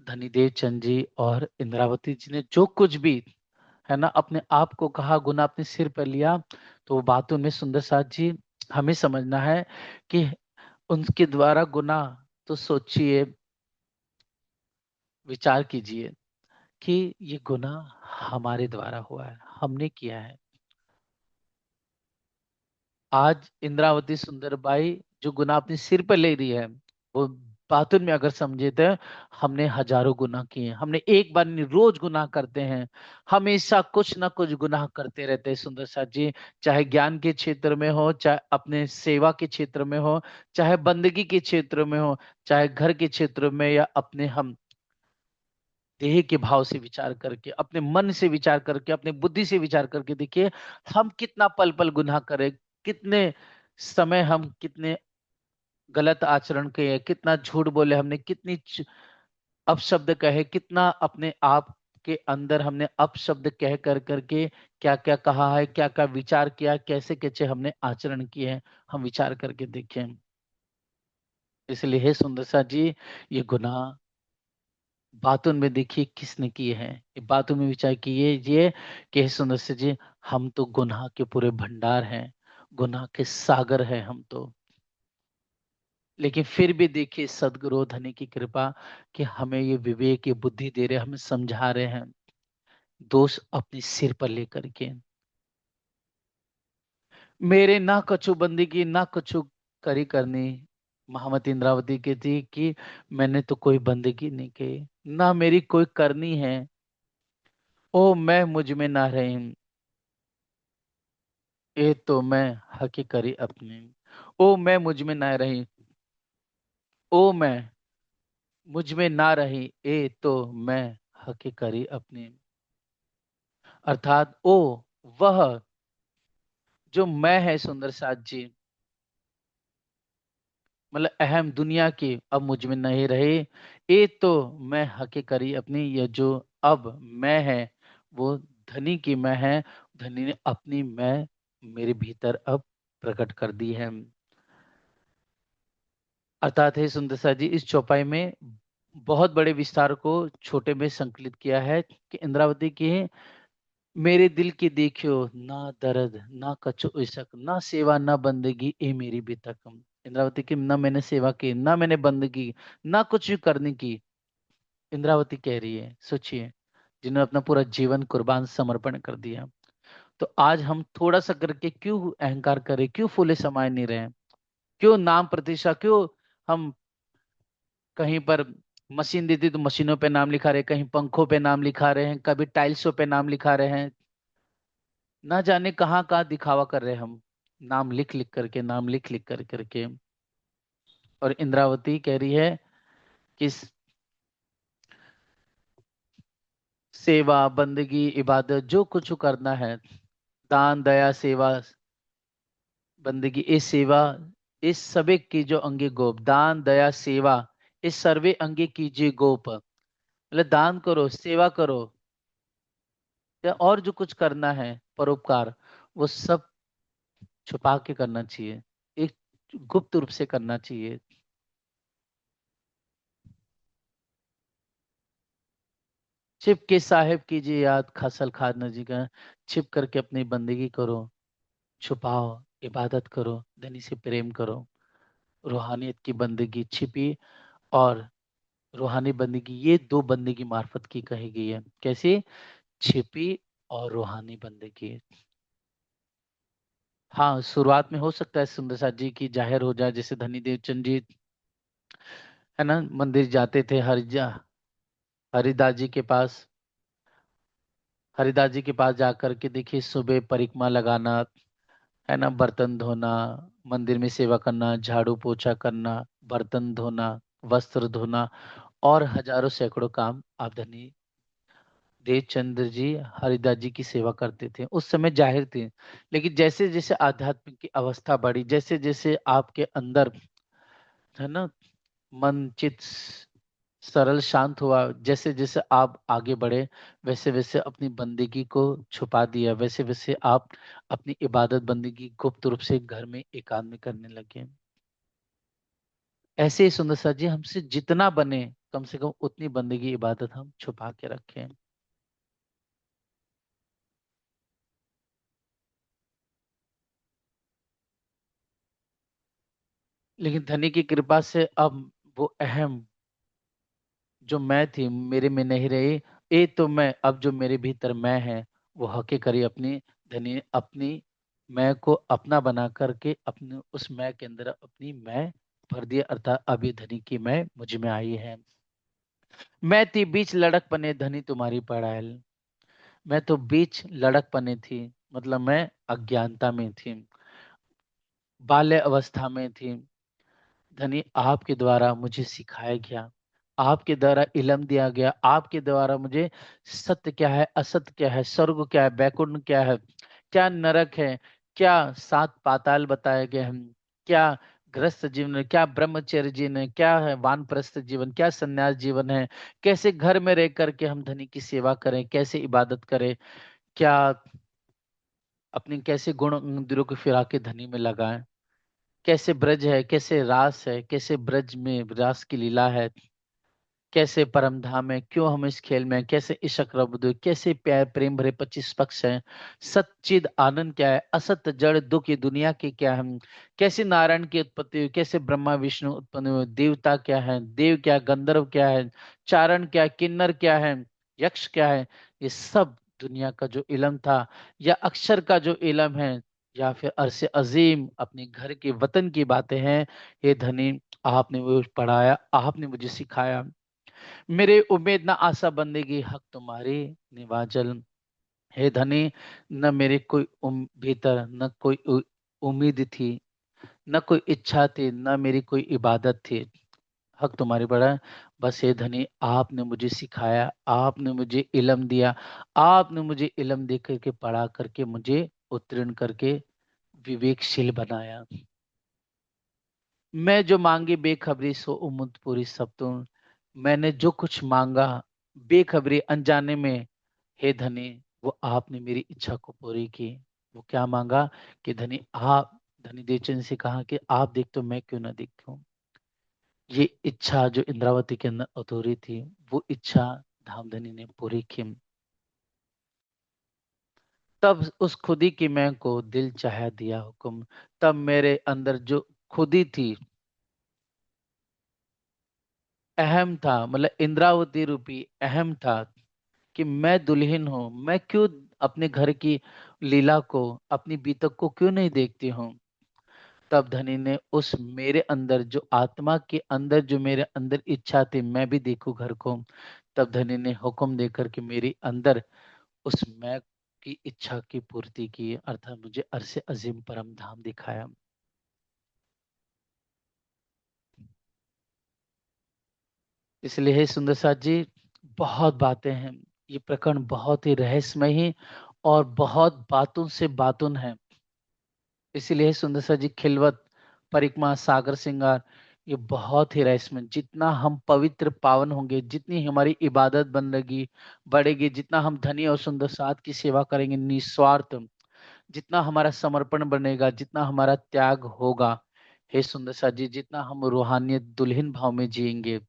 धनीदेव चंद जी और इंद्रावती जी ने जो कुछ भी, है ना, अपने आप को कहा, गुना अपने सिर पर लिया, तो वो बातों में सुंदर साथ जी, हमें समझना है कि उनके द्वारा गुना, तो सोचिए, विचार कीजिए कि ये गुना हमारे द्वारा हुआ है, हमने किया है। आज इंद्रावती सुंदरबाई जो गुना अपने सिर पर ले रही है, वो बातुन में अगर समझे तो हमने हजारों गुनाह किए हैं। हमने एक बार नहीं, रोज गुनाह करते हैं। हमेशा कुछ ना कुछ गुनाह करते रहते हैं सुंदर साथ जी। चाहे ज्ञान के क्षेत्र में हो, चाहे अपने सेवा के क्षेत्र में हो, चाहे बंदगी के क्षेत्र में हो, चाहे घर के क्षेत्र में, या अपने हम देह के भाव से विचार करके, अपने मन से विचार करके, अपने बुद्धि से विचार करके देखिए, हम कितना पल पल गुनाह करें। कितने समय हम कितने गलत आचरण किए, कितना झूठ बोले हमने, कितनी अपशब्द कहे, कितना अपने आप के अंदर हमने अपशब्द कह कर करके क्या क्या कहा है, क्या क्या विचार किया, कैसे कैसे हमने आचरण किए हैं, हम विचार करके देखें। इसलिए हे सुंदर सा जी, ये गुनाह बातों में देखिए किसने किए हैं। ये बातों में विचार किए ये कि हे सुंदर सा जी, हम तो गुनाह के पूरे भंडार हैं, गुनाह के सागर हैं हम तो। लेकिन फिर भी देखिए सदगुरु धनी की कृपा कि हमें ये विवेक, ये बुद्धि दे रहे हैं, हमें समझा रहे हैं, दोष अपने सिर पर लेकर के। मेरे ना कछु बंदगी ना कछु करी करनी, महामती इंद्रावती कहती कि मैंने तो कोई बंदगी नहीं की, ना मेरी कोई करनी है। ओ मैं मुझ में ना रही, ए तो मैं हकी करी अपनी। ओ मैं मुझ में ना रही, ओ मैं मुझ में ना रही, ए तो मैं हकी करी अपनी। अर्थात ओ वह जो मैं है सुंदर साथ जी, मतलब अहम दुनिया की अब मुझ में नहीं रहे। ये तो मैं हके करी अपनी, ये जो अब मैं है वो धनी की मैं है। धनी ने अपनी मैं मेरे भीतर अब प्रकट कर दी है। अर्थात है सुंदर सा जी, इस चौपाई में बहुत बड़े विस्तार को छोटे में संकलित किया है कि इंद्रावती की मेरे दिल की देखियो ना दर्द ना कछु इशक, ना सेवा ना बंदगी ए मेरी बितक। इंद्रावती की ना मैंने सेवा की, ना मैंने बंदगी, ना कुछ भी करने की। इंद्रावती कह रही है, सोचिए, जिन्होंने अपना पूरा जीवन कुर्बान समर्पण कर दिया। तो आज हम थोड़ा सा करके क्यों अहंकार करें, क्यों फूले समाये नहीं रहे, क्यों नाम प्रतिष्ठा, क्यों हम कहीं पर मशीन दी थी तो मशीनों पे नाम लिखा रहे, कहीं पंखों पे नाम लिखा रहे हैं, कभी टाइल्सों पे नाम लिखा रहे हैं, ना जाने कहाँ कहाँ दिखावा कर रहे हैं हम, नाम लिख लिख करके, नाम लिख लिख कर करके। और इंद्रावती कह रही है कि सेवा बंदगी इबादत जो कुछ करना है, दान दया सेवा बंदगी, इस सेवा इस सबे की जो अंगे गोप, दान दया सेवा इस सर्वे अंगे कीजिए गोप। मतलब दान करो, सेवा करो, या और जो कुछ करना है परोपकार, वो सब छुपा के करना चाहिए, एक गुप्त रूप से करना चाहिए। छिप के साहेब कीजिए याद, खसल खाद जी का। छिप करके अपनी बंदगी करो, छुपाओ, इबादत करो, धनी से प्रेम करो। रूहानियत की बंदगी छिपी और रूहानी बंदगी, ये दो बंदगी मार्फत की कही गई है। कैसी? छिपी और रूहानी बंदगी। हाँ, शुरुआत में हो सकता है सुंदर साथ जी की जाहिर हो जाए, जैसे धनी देवचंद जी है ना, मंदिर जाते थे हरिदास जी के पास। हरिदास जी के पास जाकर के देखिए, सुबह परिक्रमा लगाना, है ना, बर्तन धोना, मंदिर में सेवा करना, झाड़ू पोछा करना, बर्तन धोना, वस्त्र धोना, और हजारों सैकड़ों काम आप धनी देवचंद्र जी हरिदास जी की सेवा करते थे, उस समय जाहिर थे। लेकिन जैसे जैसे आध्यात्मिक की अवस्था बढ़ी, जैसे जैसे आपके अंदर, है ना, मन चित सरल शांत हुआ, जैसे जैसे आप आगे बढ़े, वैसे वैसे अपनी बंदगी को छुपा दिया, वैसे वैसे आप अपनी इबादत बंदगी गुप्त रूप से घर में एकांत में करने लगे। ऐसे ही सुंदर सा जी, हमसे जितना बने कम से कम उतनी बंदगी इबादत हम छुपा के रखें। लेकिन धनी की कृपा से अब वो अहम जो मैं थी मेरे में नहीं रही। ये तो मैं अब जो मेरे भीतर मैं है, वो हके करी अपनी। धनी ने अपनी मैं को अपना बना करके अपने उस मैं के अंदर अपनी मैं भर दिया, अर्थात अभी धनी की मैं मुझ में आई है। मैं थी बीच लड़क पने धनी तुम्हारी पड़ायल। मैं तो बीच लड़क पने थी, मतलब मैं अज्ञानता में थी, बाल्य अवस्था में थी। धनी आपके द्वारा मुझे सिखाया गया, आपके द्वारा इल्म दिया गया, आपके द्वारा मुझे सत्य क्या है, असत्य क्या है, स्वर्ग क्या है, बैकुंठ क्या है, क्या नरक है, क्या सात पाताल बताए गए हैं, क्या गृहस्थ जीवन है, क्या ब्रह्मचर्य जीवन है, क्या है वानप्रस्थ जीवन, क्या संन्यास जीवन है, कैसे घर में रह करके हम धनी की सेवा करें, कैसे इबादत करें, क्या अपने कैसे गुण मंदिरों को फिरा के धनी में लगाएं, कैसे ब्रज है, कैसे रास है, कैसे ब्रज में रास की लीला है, कैसे परम धाम है, क्यों हम इस खेल में हैं, कैसे इशक रब्द, कैसे प्यार प्रेम भरे 25 पक्ष हैं, सच्चिद आनंद क्या है, असत जड़ दुख ये दुनिया के क्या है, कैसे नारायण की उत्पत्ति हुई, कैसे ब्रह्मा विष्णु उत्पन्न हुए, देवता क्या है, देव क्या, गंधर्व क्या है, चारण क्या है, किन्नर क्या है, यक्ष क्या है, ये सब दुनिया का जो इलम था, या अक्षर का जो इलम है, या फिर अरसे अजीम अपने घर के वतन की बातें हैं, ये धनी आपने वो पढ़ाया, आपने मुझे सिखाया। मेरे उम्मीद न आशा बंदेगी हक तुम्हारी निवाजल। हे धनी, न मेरे कोई भीतर न कोई उम्मीद थी, न कोई इच्छा थी, न मेरी कोई इबादत थी, हक तुम्हारी बड़ा है। बस हे धनी, आपने मुझे सिखाया, आपने मुझे इल्म दिया, आपने मुझे इल्म दे करके पढ़ा करके मुझे उत्तीर्ण करके विवेकशील बनाया। मैं जो मांगी बेखबरी सो उम्मद पूरी सब तुम। मैंने जो कुछ मांगा बेखबरी अनजाने में, हे धनी, वो आपने मेरी इच्छा को पूरी की। वो क्या मांगा कि धनी आप, धनी देवचंद से कहा कि आप देख तो मैं क्यों ना देखूं। ये इच्छा जो इंद्रावती के अंदर अधूरी थी, वो इच्छा धामधनी ने पूरी की। तब उस खुदी की मैं को दिल चाह दिया हुक्म। तब मेरे अंदर जो खुदी थी, अहम था, मतलब इंद्रावती रूपी अहम था कि मैं दुल्हन हूं, मैं क्यों अपने घर की लीला को, अपनी बीतक को क्यों नहीं देखती हूँ। तब धनी ने उस मेरे अंदर जो आत्मा के अंदर जो मेरे अंदर इच्छा थी मैं भी देखूं घर को, तब धनी ने हुक्म देकर के मेरी अंदर उस मैं की इच्छा की पूर्ति की, अर्थात मुझे अरसे अजीम परम धाम दिखाया। इसलिए हे सुंदर साथ जी, बहुत बातें हैं, ये प्रकरण बहुत ही रहस्यमय और बहुत बातों से बातुन है। इसीलिए सुंदर सा जी खिलवत, परिक्रमा, सागर श्रृंगार, ये बहुत ही रहस्यमय। जितना हम पवित्र पावन होंगे, जितनी हमारी इबादत बंदगी बढ़ेगी, जितना हम धनी और सुंदर साथ की सेवा करेंगे निस्वार्थ, जितना हमारा समर्पण बनेगा, जितना हमारा त्याग होगा, हे सुंदर सा जी, जितना हम रूहानियत दुल्हन भाव में जिएंगे,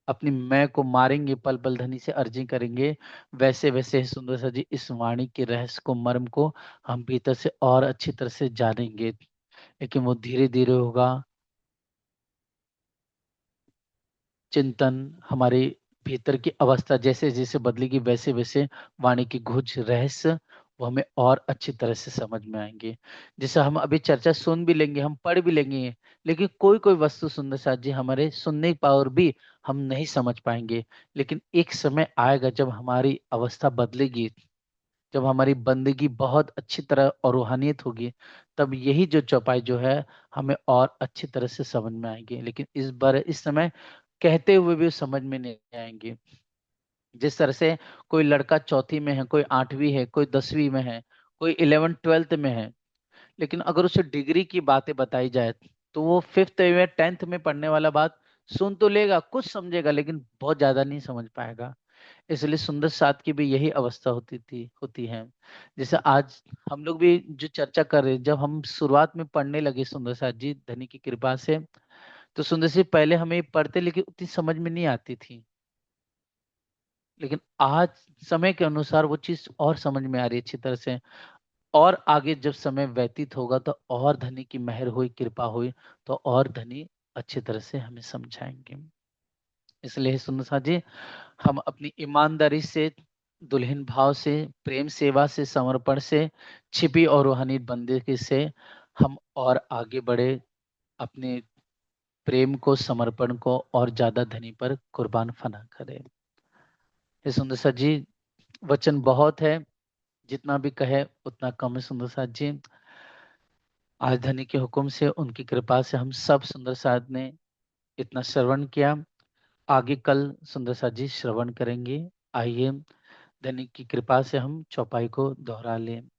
अपनी मैं को मारेंगे, पल पल धनी से अर्जी करेंगे, वैसे वैसे हे सुंदर सा जी इस वाणी के रहस्य को, मर्म को हम भीतर से और अच्छी तरह से जानेंगे। लेकिन वो धीरे धीरे होगा, चिंतन हमारे भीतर की अवस्था जैसे जैसे बदलेगी, वैसे वैसे वाणी की गुझ रहस्य वो हमें और अच्छी तरह से समझ में आएंगे। जैसे हम अभी चर्चा सुन भी लेंगे, हम पढ़ भी लेंगे, लेकिन कोई कोई वस्तु सुंदर साथ जी हमारे सुनने पर भी हम नहीं समझ पाएंगे। लेकिन एक समय आएगा जब हमारी अवस्था बदलेगी, जब हमारी बंदगी बहुत अच्छी तरह और रूहानियत होगी, तब यही जो चौपाई जो है हमें और अच्छी तरह से समझ में आएंगे। लेकिन इस समय कहते हुए भी समझ में नहीं आएंगे। जिस तरह से कोई लड़का चौथी में है, कोई आठवीं है, कोई 10वीं में है, कोई 11th 12th में है, लेकिन अगर उसे डिग्री की बातें बताई जाए, तो वो 5th में 10th में पढ़ने वाला बात सुन तो लेगा, कुछ समझेगा, लेकिन बहुत ज्यादा नहीं समझ पाएगा। इसलिए सुंदर साथ की भी यही अवस्था होती है। जैसे आज हम लोग भी जो चर्चा कर रहे हैं, जब हम शुरुआत में पढ़ने लगे सुंदर साथ जी धनी की कृपा से, तो सुंदर सी पहले हमें पढ़ते लेकिन उतनी समझ में नहीं आती थी। लेकिन आज समय के अनुसार वो चीज और समझ में आ रही है अच्छी तरह से। और आगे जब समय व्यतीत होगा तो और धनी की मेहर हुई, कृपा हुई, तो और धनी अच्छी तरह से हमें समझाएंगे। इसलिए सुंदर साथ जी, हम अपनी ईमानदारी से, दुल्हन भाव से, प्रेम सेवा से, समर्पण से, छिपी और रूहानी बंदगी से हम और आगे बढ़े, अपने प्रेम को, समर्पण को और ज्यादा धनी पर कुर्बान फना करे। ये सुंदर साथ जी, वचन बहुत है, जितना भी कहे उतना कम है सुंदर साथ जी। आज धनी के हुक्म से, उनकी कृपा से हम सब सुंदर साथ ने इतना श्रवण किया। आगे कल सुंदर साथ जी श्रवण करेंगे। आइए धनी की कृपा से हम चौपाई को दोहरा लें।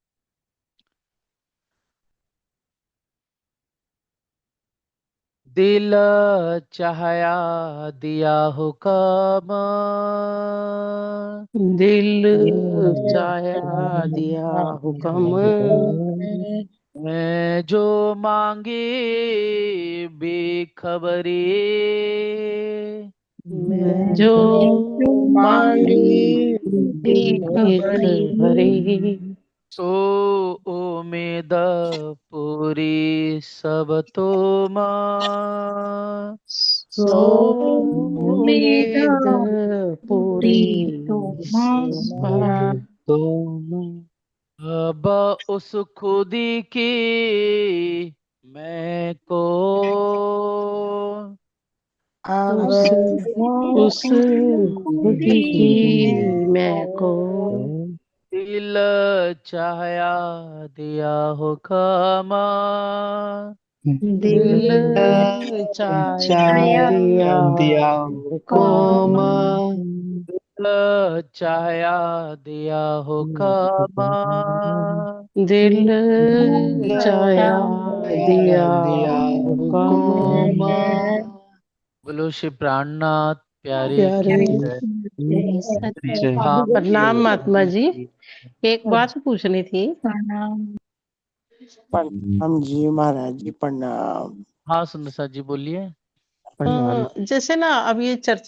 दिल चाहया दिया हुक्म, दिल चाया दिया हुक्म, मैं जो मांगे बेखबरी, मैं जो मांगी बेखबरी, सो उम्मीद पूरी सब तो माँ, सो उम्मीद पूरी सबा। अब उस खुदी की मैं को, उस उस खुदी की मैं को, दिल चाहया दिया हो खमा, दिल चाया दिया हुक्म, दिल चाहया दिया हो खमा, दिल चाया दिया हुक्म। बोलो श्री प्राणनाथ प्यारे प्यारे की जय। श्री धाम के प्रणाम महात्मा जी, की एक बात पूछनी थी। प्रणाम जी महाराज जी, प्रणाम। हाँ सुंदर साथ जी बोलिए। प्रणाम। जैसे ना अब ये चर्चा